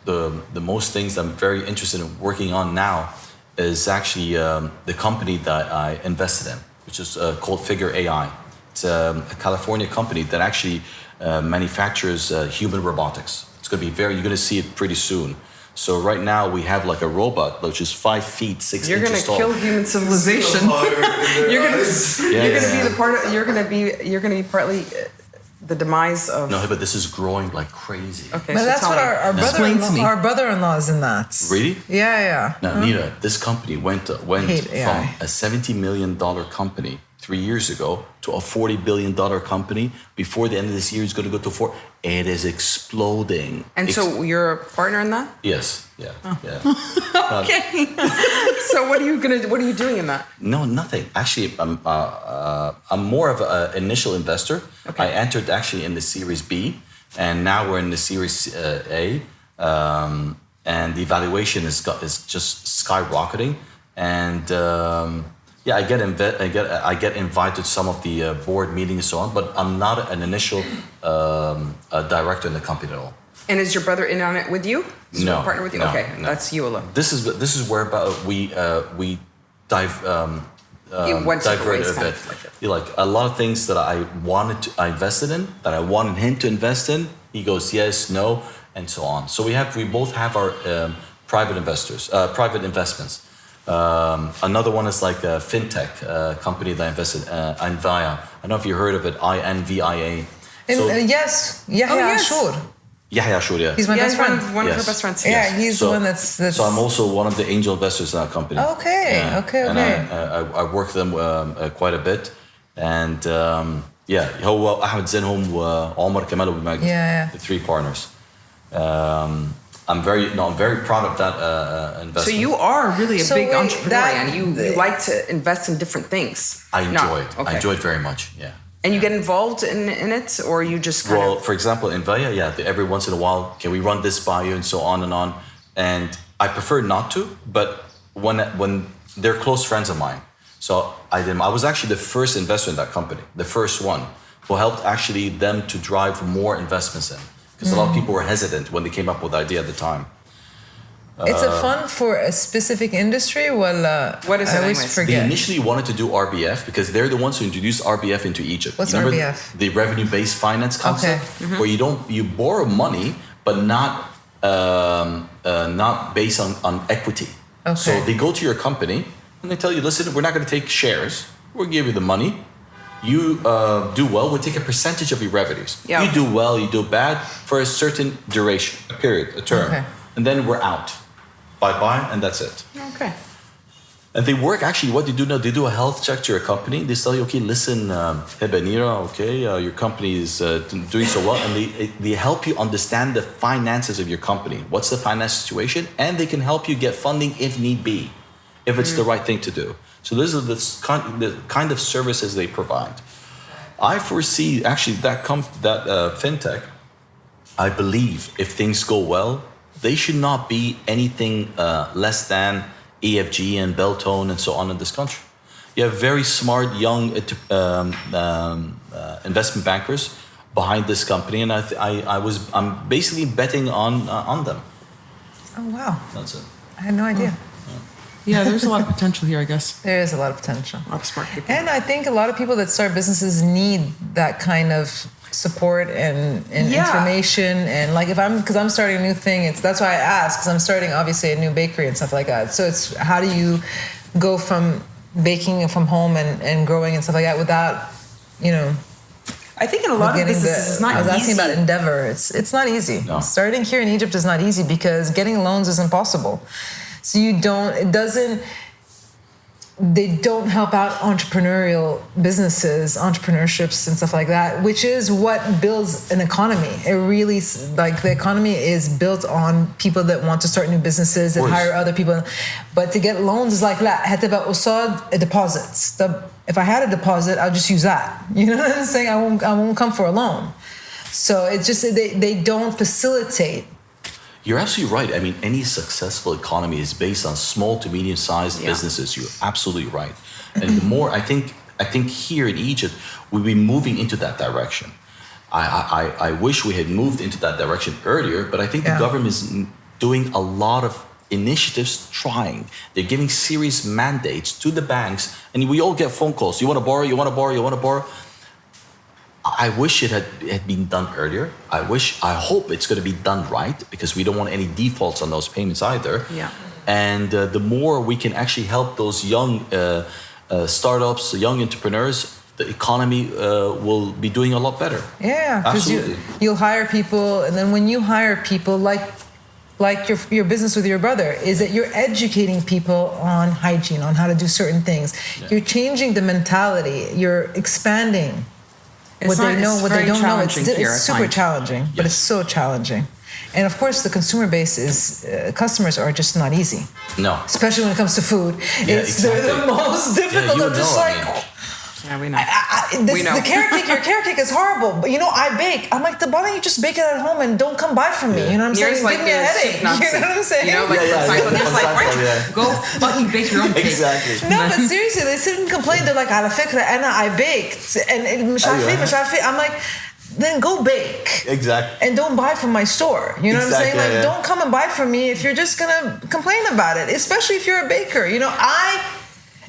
the most things I'm very interested in working on now is actually the company that I invested in, which is called Figure AI. It's a California company that actually manufactures human robotics. It's going to be you're going to see it pretty soon. So right now we have like a robot which is 5 feet 6 You're inches tall. You're going to kill human civilization. You're going to be partly the demise of. No, but this is growing like crazy. Okay, but so that's what our brother-in-law is in that. Really? Yeah. No, Nira, this company went from a $70 million company 3 years ago to a $40 billion company. Before the end of this year, it's going to go to 4. It is exploding. And so you're a partner in that? Yes. Yeah. Oh. Yeah. Okay. So what are you doing in that? No, nothing. Actually, I'm more of an initial investor. Okay. I entered actually in the Series B, and now we're in the Series A, and the valuation is just skyrocketing. And I get invited to some of the board meetings and so on, but I'm not an initial director in the company at all. And is your brother in on it with you? No, partner with you? No, okay, no. That's you alone. This is where we dive. Diverted a bit. Like a lot of things that I invested in, that I wanted him to invest in. He goes yes, no, and so on. So we both have our private investments. Another one is like a fintech company that I invested in, Invia. I don't know if you heard of it, INVIA. Yes, sure. Yeah, sure, yeah. He's my best friend. One of her best friends. Yeah, he's the one that's... So I'm also one of the angel investors in that company. Okay. And I work with them quite a bit. And هو أحمد زينهم وعمر كمال وبمجد. The 3 partners. I'm very proud of that investment. So you are really a big entrepreneur, and you like to invest in different things. I enjoy it very much, yeah. And you get involved in it, or you just kind of... for example, in Vaya, every once in a while, can we run this by you, and so on and on. And I prefer not to, but when they're close friends of mine, So I was actually the first investor in that company, the first one, who helped actually them to drive more investments in. Because a lot of people were hesitant when they came up with the idea at the time. It's a fund for a specific industry. Well, What is it I always anyways? They forget. initially wanted to do RBF because they're the ones who introduced RBF into Egypt. What's You remember RBF? The revenue-based finance concept, where you borrow money, but not based on equity. Okay. So they go to your company and they tell you, listen, we're not going to take shares. We'll give you the money. You do well, we'll take a percentage of your revenues. Yeah. You do well, you do bad for a certain duration, a period, a term. Okay. And then we're out. Bye-bye, and that's it. Okay. And they work, actually, what they do now, they do a health check to your company. They tell you, okay, listen, Heba, Nira, okay, your company is doing so well. And they help you understand the finances of your company. What's the finance situation? And they can help you get funding if need be, if it's the right thing to do. So those are the kind of services they provide. I foresee, actually, that fintech, I believe, if things go well, they should not be anything less than EFG and Beltone and so on in this country. You have very smart young investment bankers behind this company, and I'm basically betting on them. Oh wow, That's it. I had no idea. Yeah, there's a lot of potential here, I guess. There is a lot of potential. A lot of smart people. And I think a lot of people that start businesses need that kind of support and information. And like because I'm starting a new thing, that's why I ask, because I'm starting obviously a new bakery and stuff like that. So it's how do you go from baking from home and growing and stuff like that without, I think in a lot of businesses it's not easy. I was asking about Endeavor. It's not easy. No. Starting here in Egypt is not easy because getting loans is impossible. So they don't help out entrepreneurial businesses, entrepreneurships and stuff like that, which is what builds an economy. It really, like the economy is built on people that want to start new businesses and hire other people. But to get loans is like, لا هتبقى قصاد a deposit. If I had a deposit, I'll just use that. You know what I'm saying? I won't come for a loan. So it's just, they don't facilitate. You're absolutely right. I mean, any successful economy is based on small to medium-sized businesses. You're absolutely right. And the more, I think here in Egypt, we'll be moving into that direction. I wish we had moved into that direction earlier, but I think the government is doing a lot of initiatives trying. They're giving serious mandates to the banks, and we all get phone calls. You want to borrow, you want to borrow, you want to borrow. I wish it had been done earlier. I hope it's going to be done right, because we don't want any defaults on those payments either. Yeah. And the more we can actually help those young startups, young entrepreneurs, the economy will be doing a lot better. Yeah, because Absolutely. you'll hire people, and then when you hire people, like your business with your brother, is that you're educating people on hygiene, on how to do certain things. Yeah. You're changing the mentality. You're expanding. What they know, what they don't know, it's super challenging, but it's so challenging. And of course, the consumer base is, customers are just not easy. No. Especially when it comes to food. They're the most difficult. They're just like, yeah, we know. The carrot cake, your carrot cake is horrible. But I bake. I'm like, why don't you just bake it at home and don't come buy from me? You know what I'm saying? Like, give me a headache. You know what I'm saying? Why don't you go fucking bake your own cake? Exactly. No, but seriously, they sit and complain. They're like, على فكرة I baked. And مش عارفة. I'm like, then go bake. Exactly. And don't buy from my store. You know what I'm saying? Like, don't come and buy from me if you're just going to complain about it, especially if you're a baker.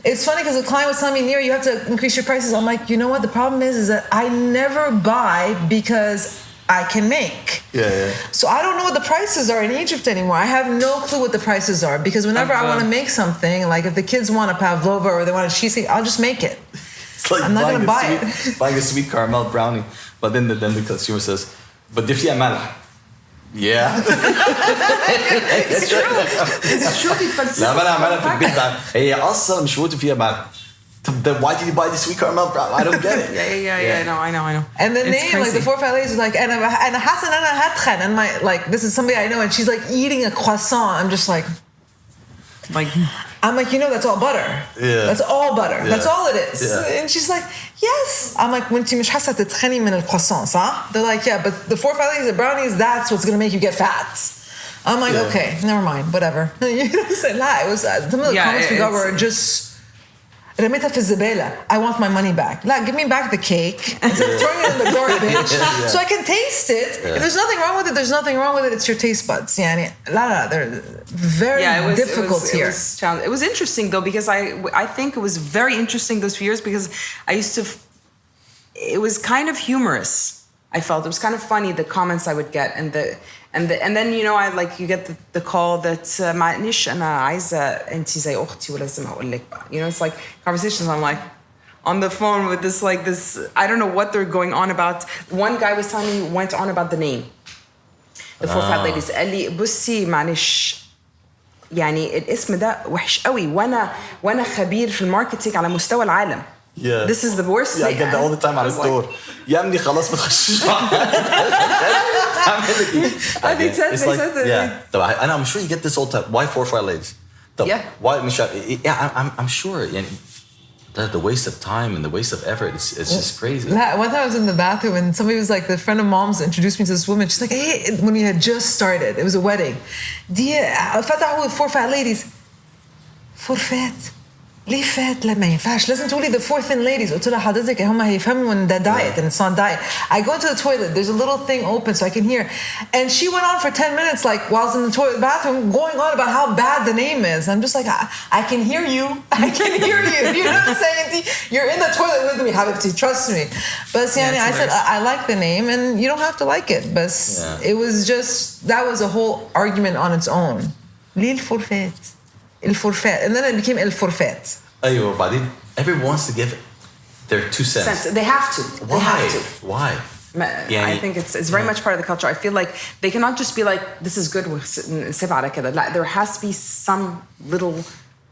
It's funny because the client was telling me, Nira, you have to increase your prices. I'm like, you know what? The problem is that I never buy because I can make. Yeah. So I don't know what the prices are in Egypt anymore. I have no clue what the prices are, because whenever I want to make something, like if the kids want a pavlova or they want a cheesecake, I'll just make it. It's like I'm not going to buy it. Buying a sweet caramel brownie, but then the consumer says, but if you have Yeah. It's true. It's true. لا ما انا عملها في البيت بقى. هي اصلا مش موجود فيها بعد. Then why did you buy the sweet caramel brownie? I don't get it. Yeah. I know. And the name, like the 4 or 5 ladies, was like, and Hassan and Hatkhan, and my, like, this is somebody I know, and she's like eating a croissant. I'm just like, I'm like, that's all butter. Yeah. That's all butter. Yeah. That's all it is. Yeah. And she's like, yes. I'm like, وانتي مش حاسة تتخني من الكرواسون, صح? They're like, yeah, but the 4 or 5 ladies, the brownies, that's what's gonna make you get fat. I'm like, okay, never mind, whatever. You know what I'm saying? It was some of the comments we got were just. رميتها في الزبالة. I want my money back. لا, give me back the cake instead of throwing it in the garbage so I can taste it. If there's nothing wrong with it, there's nothing wrong with it. It's your taste buds. يعني لا, they're very difficult here. It was interesting though, because I think it was very interesting those few years, because I used to, it was kind of humorous. I felt it was kind of funny, the comments I would get, and then you know, I like, you get the call that معلش أنا عايزة أنتي زي أختي ولازم أقول لك بقى. You know, it's like conversations. I'm like on the phone with this I don't know what they're going on about. One guy was telling me, went on about the name, the four fat ladies. قال لي بصي معلش يعني الاسم ده وحش قوي وانا خبير في الماركتينج على مستوى العالم. Yeah. This is the worst. Yeah, I get that all the time على الدور. يا ابني خلاص ما تخشش. They said that. Yeah. طب I'm sure you get this all the time. Why 4 fat ladies? Yeah. Why مش yeah, I'm sure يعني the waste of time and the waste of effort, it's just crazy. One time I was in the bathroom and somebody was like, the friend of mom's introduced me to this woman. She's like, hey, when we had just started, it was a wedding. فتحوا 4 fat ladies. 4 fat. ليه فات؟ لا ما ينفعش لازم تقولي the 4 thin ladies. قلت لها حضرتك هم هيفهموا ان ده diet and it's not diet. I go to the toilet, there's a little thing open so I can hear, and she went on for 10 minutes like while I was in the toilet bathroom going on about how bad the name is. I'm just like, I can hear you, I can hear you. You know what I'm saying? You're in the toilet with me, Habibti, trust me. But I said I like the name and you don't have to like it. But it was just, that was a whole argument on its own. ليه الفورفات؟ الفورفات, and then it became الفورفات. أيوة بعدين everyone wants to give their 2 cents. They have to. Why? They have to. Why? I think it's very much part of the culture. I feel like they cannot just be like, this is good, نسيب على كده. Like, there has to be some little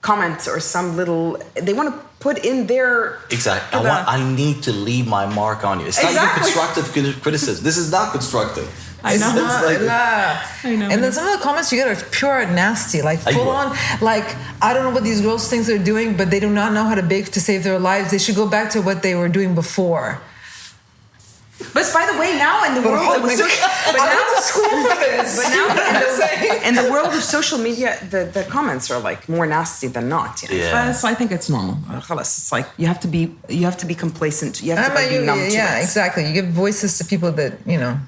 comment or some little, they want to put in their... Exactly. I need to leave my mark on you. It's not even constructive criticism. This is not constructive. I know. I know. And then some of the comments you get are pure nasty, like full on, like, I don't know what these girls think they're doing, but they do not know how to bake to save their lives. They should go back to what they were doing before. But by the way, now in the world of in the world of social media, the comments are like more nasty than not. But I think it's normal. It's like you have to be complacent. You have to be numb to it. Yeah, exactly. You give voices to people that, you know.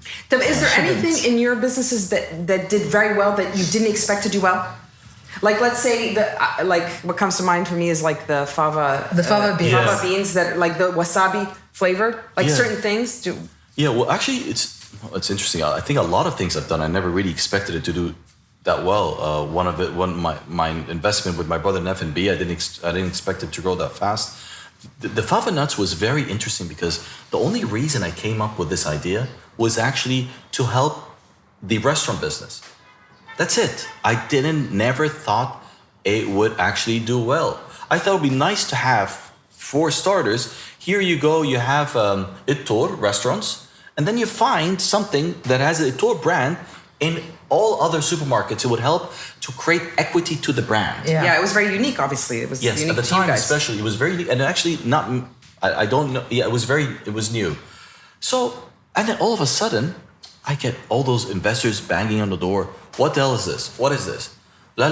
Is there anything in your businesses that did very well that you didn't expect to do well? Like, let's say like what comes to mind for me is like the fava beans. Fava beans that like the wasabi flavor, like certain things do. Yeah, well, actually, it's interesting. I think a lot of things I've done, I never really expected it to do that well. My investment with my brother in F&B, I didn't expect it to grow that fast. The fava nuts was very interesting because the only reason I came up with this idea was actually to help the restaurant business. That's it. I never thought it would actually do well. I thought it would be nice to have, for starters, here you go, you have Ittor restaurants, and then you find something that has an Ittor brand in all other supermarkets. It would help to create equity to the brand. Yeah, it was very unique, obviously. It was unique at the time especially, it was very unique. And actually, I don't know, it was new. So, and then all of a sudden, I get all those investors banging on the door. What the hell is this? What is this? La.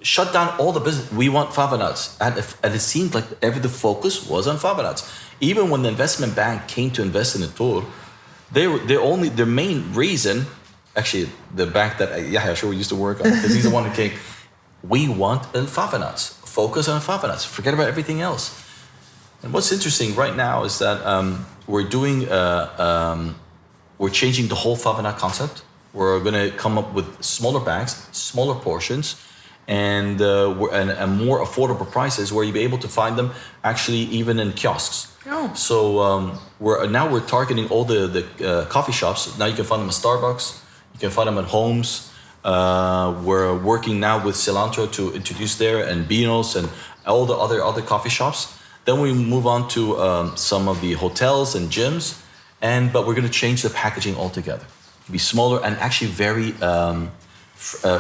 Shut down all the business. We want fava nuts. And it seemed like the focus was on fava nuts. Even when the investment bank came to invest in the tour, their main reason, actually the bank that Yahya Shur used to work on, because he's the one who came, we want fava nuts. Focus on fava nuts. Forget about everything else. And what's interesting right now is that we're changing the whole fava nut concept. We're going to come up with smaller bags, smaller portions, and more affordable prices where you'll be able to find them actually even in kiosks. Oh. So we're targeting all the coffee shops. Now you can find them at Starbucks. You can find them at Homes. We're working now with Cilantro to introduce there, and Beano's and all the other coffee shops. Then we move on to some of the hotels and gyms, but we're going to change the packaging altogether. Be smaller and actually very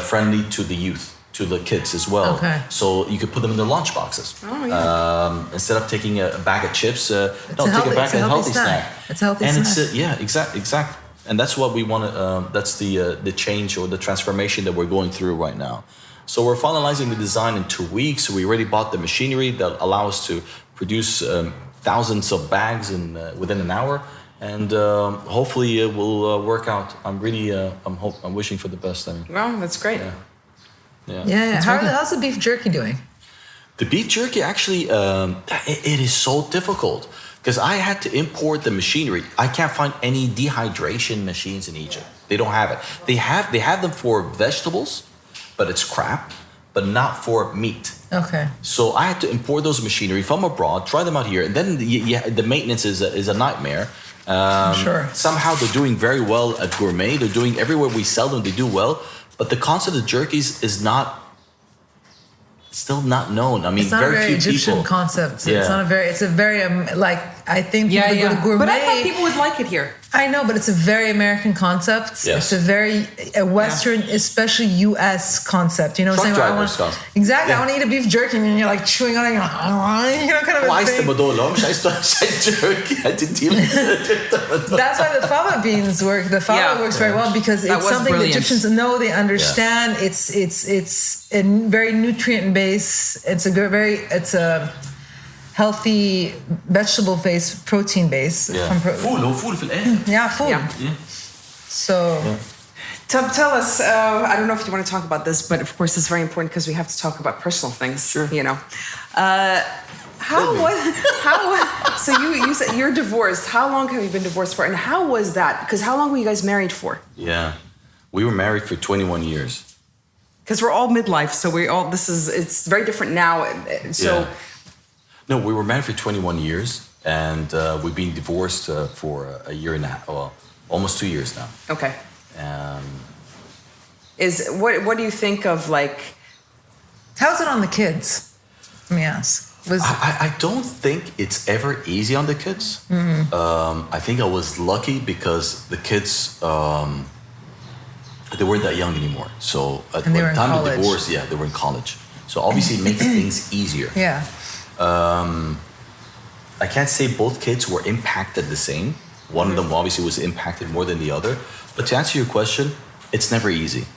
friendly to the youth, to the kids as well. Okay. So you could put them in their lunch boxes. Oh, yeah. Instead of taking a bag of chips, take a bag of healthy snack. It's a healthy snack. Exactly. And that's what we want to. That's the change or the transformation that we're going through right now. So we're finalizing the design in 2 weeks. We already bought the machinery that allow us to produce thousands of bags within an hour. And hopefully it will work out. I'm really, I'm wishing for the best. Well, that's great. Yeah. How's the beef jerky doing? The beef jerky, actually, it is so difficult because I had to import the machinery. I can't find any dehydration machines in Egypt. They don't have it. They have them for vegetables, but it's crap, but not for meat. Okay. So I had to import those machinery from abroad, try them out here, and then the maintenance is a nightmare. Sure. Somehow they're doing very well at Gourmet. They're doing everywhere we sell them. They do well, but the concept of jerkies is still not known. I mean, it's not very a very few Egyptian people. concept. Yeah. It's a very like I think people go to Gourmet. But I thought people would like it here. I know, but it's a very American concept. Yes. It's a very Western, especially U.S. concept. You know what I'm saying? Exactly. Yeah. I want to eat a beef jerky, and you're like chewing on it. You're like, kind of a thing. That's why the fava beans work. The fava works very well because it's something the Egyptians know. They understand. Yeah. It's a very nutrient base. It's a healthy vegetable base, protein base. Yeah. Food في الآخر. Yeah, food. Yeah. So, tell us. I don't know if you want to talk about this, but of course it's very important because we have to talk about personal things. Sure. You know, So you said you're divorced. How long have you been divorced for, and how was that? Because how long were you guys married for? Yeah, we were married for 21 years. Because we're all midlife, so it's very different now. So. Yeah. No, we were married for 21 years, and we've been divorced for a year and a half, well, almost 2 years now. Okay. What do you think of, like... How's it on the kids? Let me ask. I don't think it's ever easy on the kids. Mm-hmm. I think I was lucky because the kids, they weren't that young anymore. So at the time of divorce, they were in college. So obviously it makes things easier. Yeah. I can't say both kids were impacted the same. One of them obviously was impacted more than the other. But to answer your question, it's never easy.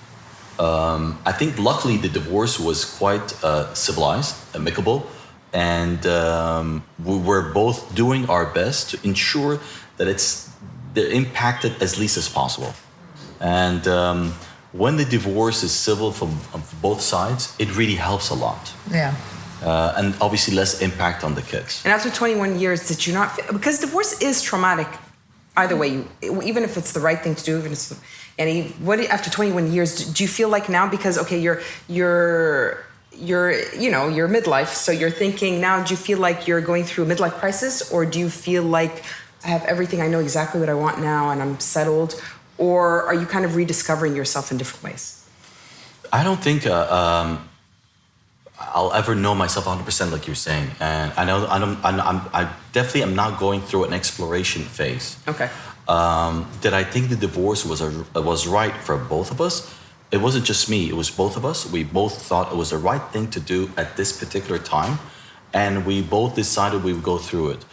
I think luckily the divorce was quite civilized, amicable, and we were both doing our best to ensure that they're impacted as least as possible. And when the divorce is civil from both sides, it really helps a lot. Yeah. And obviously less impact on the kids. And after 21 years, did you not... Because divorce is traumatic either way, even if it's the right thing to do, even if it's... after 21 years, do you feel like now, because, okay, you're midlife, so you're thinking now, do you feel like you're going through a midlife crisis, or do you feel like I have everything, I know exactly what I want now, and I'm settled, or are you kind of rediscovering yourself in different ways? I don't think... I'll ever know myself 100% like you're saying, and I know I definitely am not going through an exploration phase. Okay. Did I think the divorce was right for both of us? It wasn't just me; it was both of us. We both thought it was the right thing to do at this particular time, and we both decided we would go through it.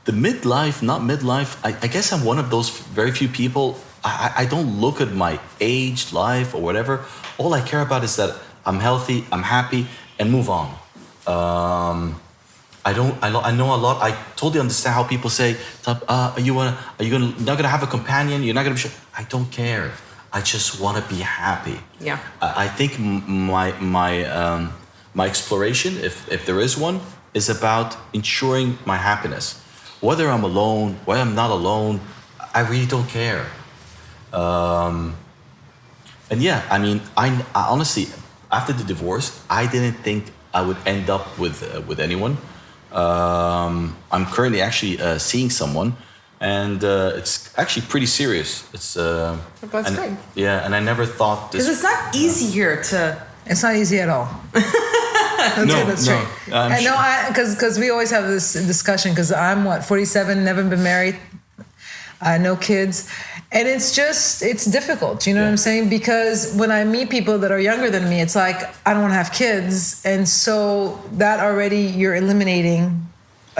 The midlife, not midlife. I guess I'm one of those very few people. I don't look at my age, life, or whatever. All I care about is that I'm healthy, I'm happy, and move on. I know a lot. I totally understand how people say, not gonna have a companion? You're not gonna be sure. I don't care. I just want to be happy. Yeah. I think my exploration, if there is one, is about ensuring my happiness. Whether I'm alone, whether I'm not alone, I really don't care. And yeah, I mean, I honestly, after the divorce, I didn't think I would end up with anyone. I'm currently actually seeing someone, and it's actually pretty serious. It's that's great. Yeah, and I never thought this. Because it's not easy here to. It's not easy at all. That's true. I know, because we always have this discussion. Because I'm 47, never been married, no kids. And it's difficult, you know what I'm saying? Because when I meet people that are younger than me, it's like, I don't want to have kids. And so that already, you're eliminating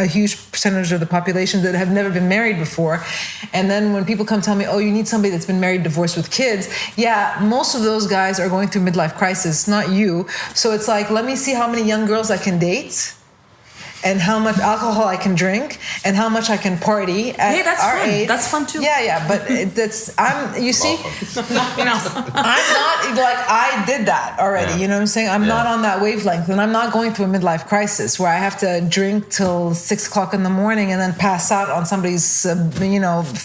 a huge percentage of the population that have never been married before. And then when people come tell me, oh, you need somebody that's been married, divorced with kids. Yeah, most of those guys are going through midlife crisis, not you. So it's like, let me see how many young girls I can date, and how much alcohol I can drink, and how much I can party at Hey, that's our fun. age. That's fun too. Yeah, but you see, You know. I'm not like I did that already. Yeah. You know what I'm saying? I'm not on that wavelength, and I'm not going through a midlife crisis where I have to drink till 6 o'clock in the morning and then pass out on somebody's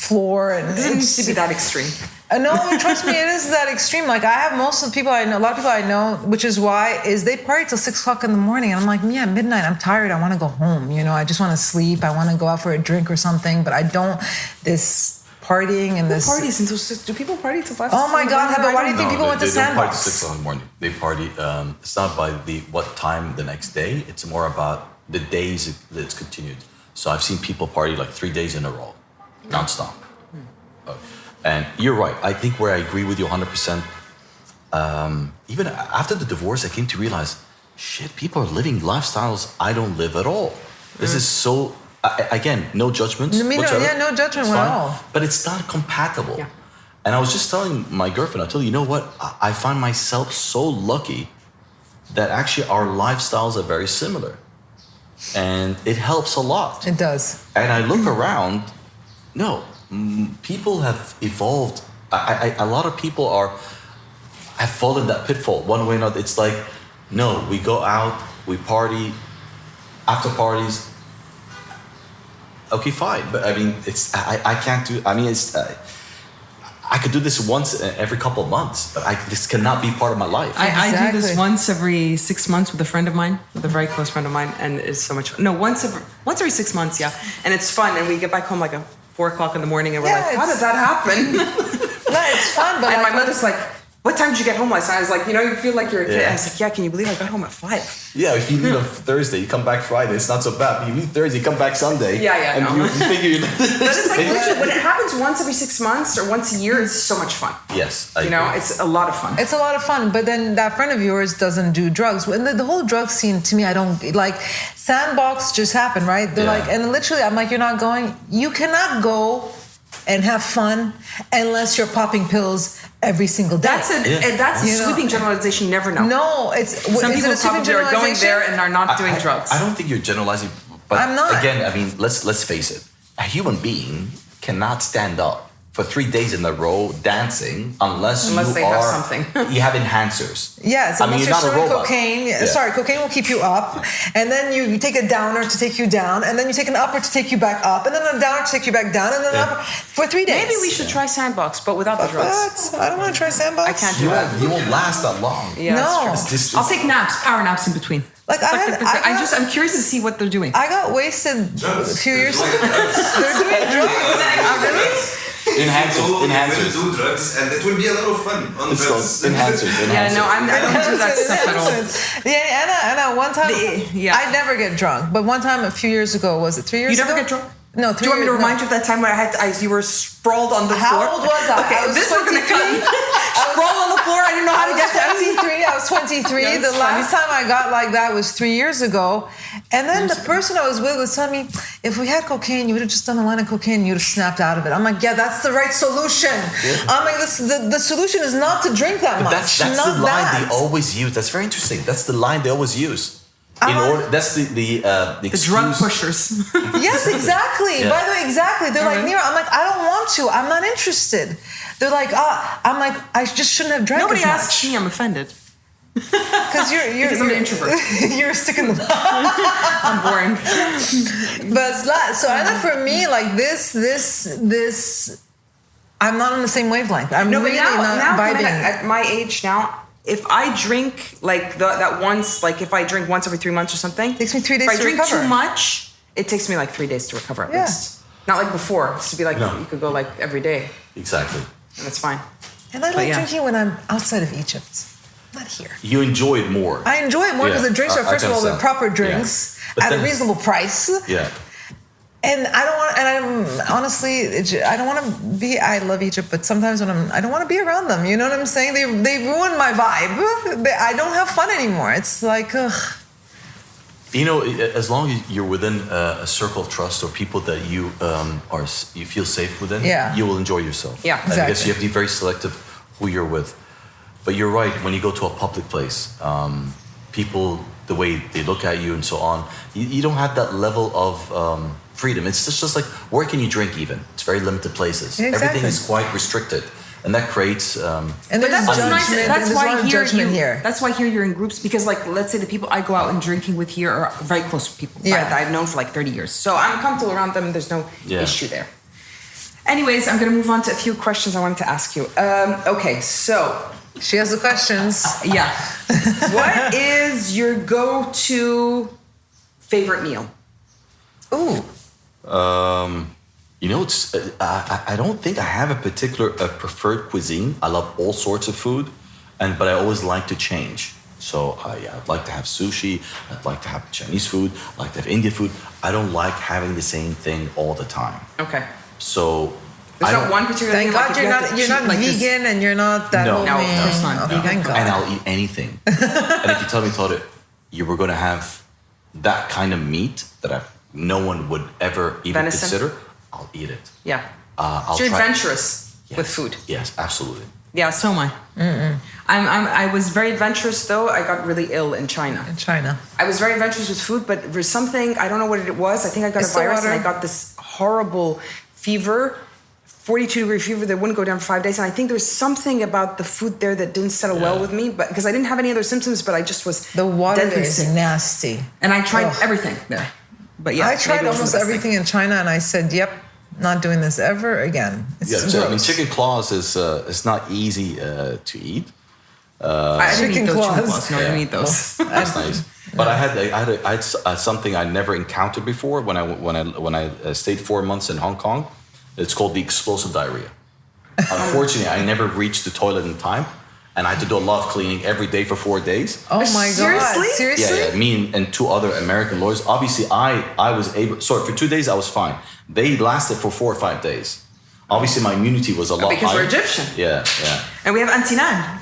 floor. And It doesn't need to be that extreme. no, trust me, it is that extreme. Like I have most of the people I know, a lot of people I know, which is why is they party till 6 o'clock in the morning, and I'm like, yeah, midnight. I'm tired. I want to go home. I just want to sleep. I want to go out for a drink or something, but I don't. This partying and this Parties until 6. Do people party till 5? Oh my God! But why do you think people went to they don't party Sandbox? 6 o'clock in the morning. They party. It's not by what time the next day. It's more about the days that it's continued. So I've seen people party like 3 days in a row, nonstop. And you're right. I think where I agree with you 100%. Even after the divorce, I came to realize, shit, people are living lifestyles I don't live at all. This is so. Again, no judgments. No judgment at all. But it's not compatible. Yeah. And I was just telling my girlfriend, I told her, you know what? I find myself so lucky that actually our lifestyles are very similar. And it helps a lot. It does. And I look around, people have evolved. A lot of people have fallen that pitfall one way or another. It's like, no, we go out, we party, after parties. Okay, fine, but I mean, I can't do. I mean, I could do this once every couple of months, but this cannot be part of my life. I do this Exactly. once every 6 months with a friend of mine, with a very close friend of mine, and it's so much fun. No, once every 6 months, yeah. And it's fun, and we get back home like 4 o'clock in the morning, and we're Yeah, like, how did that happen? No, it's fun, but And like, my mother's like, what time did you get home last night? I was like, you feel like you're a kid. Yeah. I was like, yeah, can you believe I got home at 5? Yeah, if you leave on Thursday, you come back Friday. It's not so bad. But you leave Thursday, you come back Sunday. Yeah, and no. you figure you're. But it's like, literally, when it happens once every 6 months or once a year, it's so much fun. Yes, I agree. It's a lot of fun. it's a lot of fun. But then that friend of yours doesn't do drugs. And the whole drug scene, to me, I don't like. Sandbox just happened, right? They're Yeah. like, and literally, I'm like, you're not going. You cannot go and have fun unless you're popping pills every single day. That's a sweeping generalization. You never know. No, it's Some is people it a sweeping probably are going generalization? there and are not doing drugs. I don't think you're generalizing, but I'm not. again, I mean, let's face it. A human being cannot stand up for 3 days in a row dancing unless they have something. Oh, you have enhancers. Yes, I unless mean, you're you're not a snorting robot. cocaine. Yeah. Sorry, cocaine will keep you up, and then you take a downer to take you down, and then you take an upper to take you back up, and then a downer to take you back down, and then an upper for 3 days. Maybe we should try Sandbox, but without the drugs. What? I don't want to try Sandbox. I can't do that. You won't last that long. Yeah, that's No. true. It's just- I'll take naps, power naps in between. Like I'm curious to see what they're doing. I got wasted Drugs. a few years ago. Drugs. They're doing drugs. Enhancers. Will Enhancers. do drugs, and it will be a lot of fun on It's called drugs. enhancers. Yeah, no, I don't do that stuff at all. Yeah, Anna, one time, Yeah. I never get drunk, but one time a few years ago, was it 3 years You ago? never get drunk? No, 3 Do you want me to years- remind you of that time where you were sprawled on the How floor? old was I? Okay, I was this we're gonna cut. 23. Sprawl on the floor. I didn't know how I to was get down. 23. I was 23. Yeah, The it's last funny. time I got like that was 3 years ago. And then the person I was with was telling me, if we had cocaine, you would have just done a line of cocaine and you would have snapped out of it. I'm like, yeah, that's the right solution. I'm like, the solution is not to drink that But much. that's not the line that. they always use. That's very interesting. That's the line they always use. That's the The drug excuse. pushers. Yes, exactly. Yeah. By the way, exactly. They're like, Nira, I'm like, I don't want to. I'm not interested. They're like, I'm like, I just shouldn't have drank Nobody as much. asks me. I'm offended. Because you're Because I'm an introvert. You're a stick in the I'm boring. But it's not, so I know for me, like this, I'm not on the same wavelength. I'm No, but really now not vibing. at my age now, if I drink like that once, like if I drink once every 3 months or something, Takes me 3 days if I to drink recover. too much, it takes me like 3 days to recover at Yeah. least. Not like before. It used to be like No. you could go like every day, Exactly. and it's fine. And I like yeah. drinking when I'm outside of Egypt, not here. You enjoy it more. I enjoy it more because Yeah, the drinks are, I first of all, can they're proper understand. drinks Yeah. But at a then- reasonable price. Yeah. And I don't want, and I'm honestly, I don't want to be. I love Egypt, but sometimes when I don't want to be around them. You know what I'm saying? They ruin my vibe. I don't have fun anymore. It's like, ugh. You know, as long as you're within a circle of trust or people that you you feel safe within, you will enjoy yourself. Yeah, exactly. I guess you have to be very selective who you're with. But you're right. When you go to a public place, people, the way they look at you and so on, you don't have that level of freedom. It's just like where can you drink even? It's very limited places. Exactly. Everything is quite restricted. And that creates and there's judgment. That's why here. That's why here you're in groups because, like, let's say the people I go out and drinking with here are very close people that I've known for like 30 years. So I'm comfortable around them. There's no issue there. Anyways, I'm going to move on to a few questions I wanted to ask you. Okay, so she has the questions. Yeah. What is your go-to favorite meal? Ooh. You know, it's I don't think I have a particular preferred cuisine. I love all sorts of food, but I always like to change. So I'd like to have sushi. I'd like to have Chinese food. I'd like to have Indian food. I don't like having the same thing all the time. Okay. So there's not one particular thing. Thank God you're not vegan and you're not that. No, of course not. Okay, thank God. And I'll eat anything. And if you tell me, you were going to have that kind of meat that no one would ever even consider, I'll eat it. Yeah. So you're adventurous with food. Yes, absolutely. Yeah, so am I. I was very adventurous, though. I got really ill in China. I was very adventurous with food, but there's something, I don't know what it was. I think I got a virus and I got this horrible fever, 42-degree fever that wouldn't go down for 5 days. And I think there was something about the food there that didn't settle well with me, but because I didn't have any other symptoms, but I just was the water deadly is sick. Nasty. And I tried everything there. But yeah, I tried almost everything in China, and I said, "Yep, not doing this ever again." I mean, chicken claws is not easy to eat. I didn't eat those chicken claws. No, I didn't eat those. That's nice. But I had something I never encountered before when I stayed 4 months in Hong Kong. It's called the explosive diarrhea. Unfortunately, I never reached the toilet in time. And I had to do a lot of cleaning every day for 4 days. Oh my God. Seriously? Yeah. Me and 2 other American lawyers. Obviously, I was able... Sorry, for 2 days, I was fine. They lasted for 4 or 5 days. Obviously, my immunity was a lot higher. Because we're Egyptian. Yeah. And we have antinan.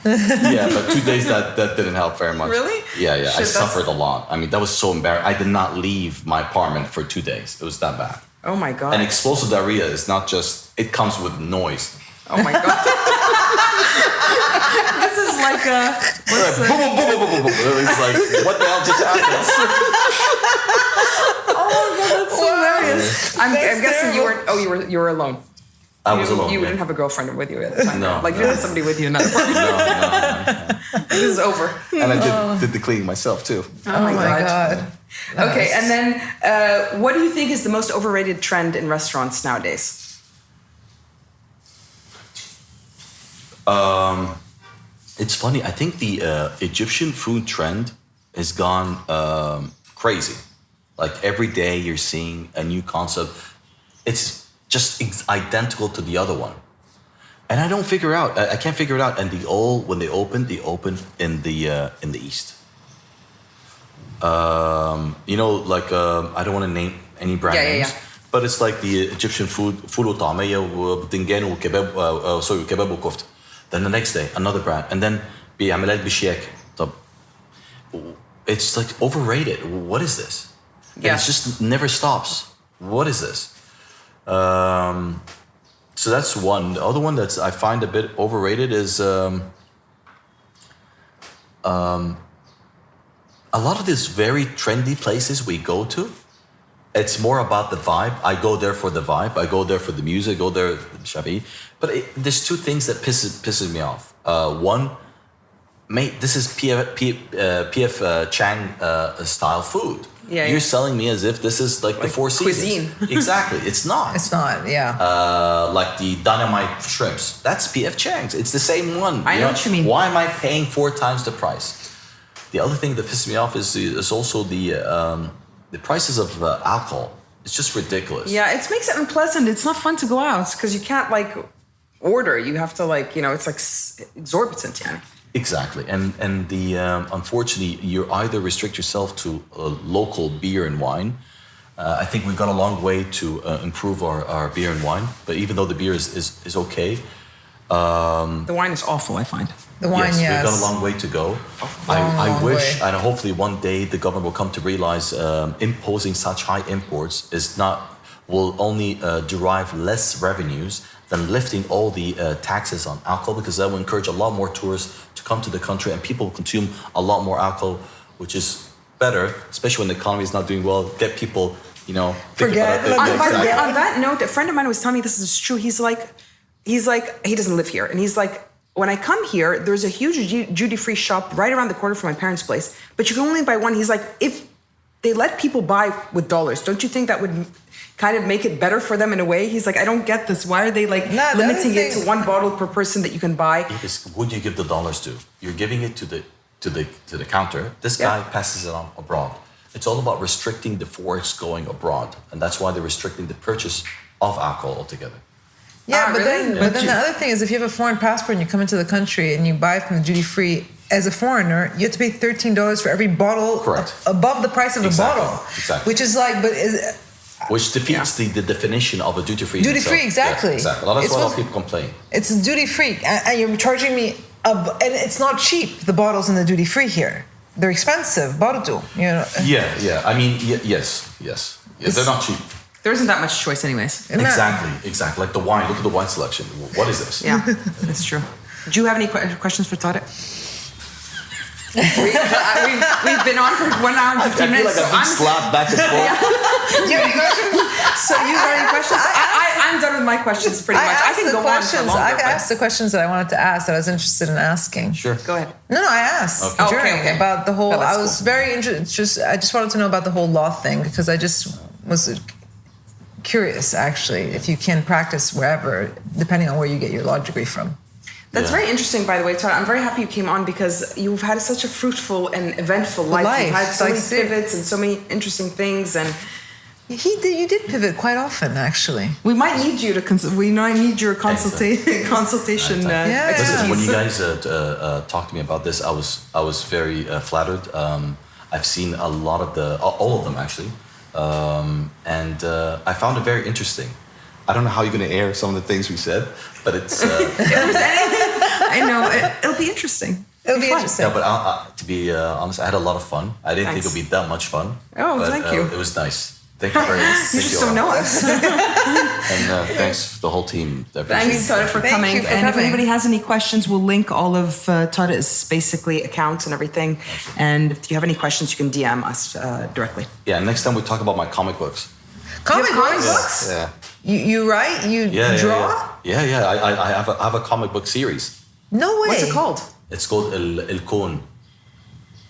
Yeah, but 2 days, that didn't help very much. Really? Yeah. I suffered a lot. I mean, that was so embarrassing. I did not leave my apartment for 2 days. It was that bad. Oh my God. And explosive diarrhea is not just... It comes with noise. Oh my God. This is like a... Boom, boom, boom, boom, boom, boom. It's like, what the hell just happened? Oh my God, that's so hilarious. I'm guessing you weren't... Oh, you were alone. I was alone. You didn't have a girlfriend with you at the time. No. Like you had somebody with you in that apartment. No. This is over. And I did the cleaning myself too. Oh my God. Okay, and then what do you think is the most overrated trend in restaurants nowadays? It's funny. I think the Egyptian food trend has gone crazy. Like every day you're seeing a new concept. It's just identical to the other one. And I don't figure out. I can't figure it out. And when they opened in the East. You know, like I don't want to name any brand names. Yeah. But it's like the Egyptian food, ful وطعمية وبتنجان وكباب وكباب وكفتة. Then the next day, another brand. And then بيعملها بشياكة. It's like overrated. What is this? Yeah. It just never stops. What is this? So that's one. The other one that I find a bit overrated is a lot of these very trendy places we go to. It's more about the vibe. I go there for the vibe. I go there for the music. I go there for the shabi. But there's 2 things that pisses me off. One, mate, this is PF Chang style food. Yeah, You're selling me as if this is like the Four Seasons. Cuisine. Exactly. It's not. It's not, yeah. Like the dynamite shrimps. That's PF Chang's. It's the same one. I know what you mean. Why am I paying 4 times the price? The other thing that pisses me off is also the prices of alcohol. It's just ridiculous. Yeah, it makes it unpleasant. It's not fun to go out because you can't like order. You have to like, it's like exorbitant. Yeah. Exactly, and the unfortunately, you either restrict yourself to local beer and wine. I think we've got a long way to improve our beer and wine. But even though the beer is okay, The wine is awful, I find. The wine, yes. We've got a long way to go. I wish, and hopefully one day the government will come to realize imposing such high imports will only derive less revenues than lifting all the taxes on alcohol, because that will encourage a lot more tourists to come to the country and people consume a lot more alcohol, which is better, especially when the economy is not doing well. Get people, Forget. On that note, a friend of mine was telling me this is true. He's like, he doesn't live here, and he's like, when I come here, there's a huge duty-free shop right around the corner from my parents' place, but you can only buy one. He's like, if they let people buy with dollars, don't you think that would kind of make it better for them in a way? He's like, I don't get this. Why are they limiting it to one bottle per person that you can buy? Who do you give the dollars to? You're giving it to the counter. This guy passes it on abroad. It's all about restricting the forex going abroad, and that's why they're restricting the purchase of alcohol altogether. Yeah, but really? then the other thing is, if you have a foreign passport and you come into the country and you buy from the duty free as a foreigner, you have to pay $13 for every bottle. Correct. Above the price of a bottle. Exactly. Which is like, which defeats the definition of a duty free. Duty free, exactly. Yeah, exactly. That's why a lot of people complain. It's duty free, and you're charging me, and it's not cheap. The bottles in the duty free here, they're expensive. Bottle, Yeah. I mean, yes. They're not cheap. There isn't that much choice anyways. Exactly. Like the wine. Look at the wine selection. What is this? Yeah, that's true. Do you have any questions for Tarek? We've been on for 1 hour and 15 minutes. Like I'm slapped back and forth. So you have any questions? I'm done with my questions pretty much. I can go on for longer. I asked the questions that I wanted to ask that I was interested in asking. Sure. Go ahead. No, I asked during about the whole. I was very interested. I just wanted to know about the whole law thing, because I just was curious, actually, if you can practice wherever, depending on where you get your law degree from. That's very interesting, by the way, Tara. I'm very happy you came on, because you've had such a fruitful and eventful life. You've had so many pivots and so many interesting things, and you did pivot quite often, actually. we might need you to your consultation. Listen, when you guys talked to me about this, I was very flattered. I've seen a lot of all of them actually, and I found it very interesting. I don't know how you're going to air some of the things we said, but it's. I know it'll be interesting. It'll be interesting. Yeah, but to be honest, I had a lot of fun. I didn't think it would be that much fun. Oh, but, thank you. It was nice. Thank you very much. You just don't know us. And thanks to the whole team. Thanks, Tara, for coming. And if anybody has any questions, we'll link all of Tara's basically accounts and everything. And if you have any questions, you can DM us directly. Yeah, next time we talk about my comic books. Comic books? Yeah. You write? You draw? Yeah. I have a comic book series. No way. What's it called? It's called El Koon.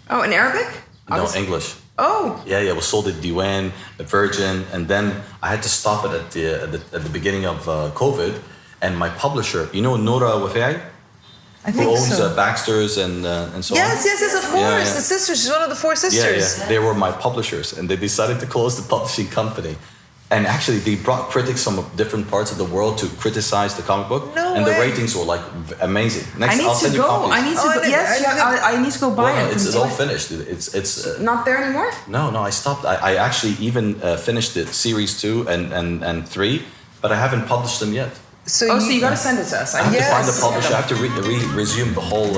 Oh, in Arabic? No, English. Oh. Yeah, it was sold at Diwan, at Virgin, and then I had to stop it at the beginning of COVID. And my publisher, you know Nira and Heba, who owns Baxter's and so on. Yes, of course. The sister, she's one of the 4 sisters. Yeah. They were my publishers, and they decided to close the publishing company. And actually, they brought critics from different parts of the world to criticize the comic book. No and way. the ratings were like amazing. I'll send you copies. I need to go buy it. It's all finished. It's not there anymore? No, I stopped. I actually even finished it, series 2 and 3, but I haven't published them yet. So you got to send it to us. I have to find the publisher. I have to resume the whole.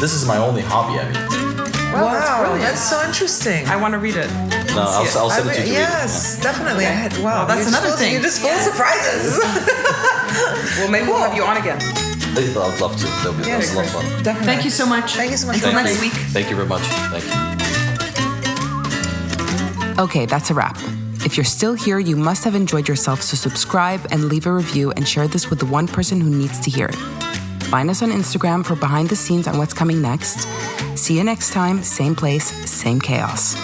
This is my only hobby. I mean. Wow, that's so interesting. I want to read it. No, I'll send it to you. Yes, definitely. Wow, that's another thing. You're just full of surprises. Well, maybe we'll have you on again. I'd love to. That was a lot of fun. Definitely. Thank you so much. Thank you so much. Until next week. Thank you very much. Thank you. Okay, that's a wrap. If you're still here, you must have enjoyed yourself, so subscribe and leave a review and share this with the one person who needs to hear it. Find us on Instagram for behind the scenes on what's coming next. See you next time, same place, same chaos.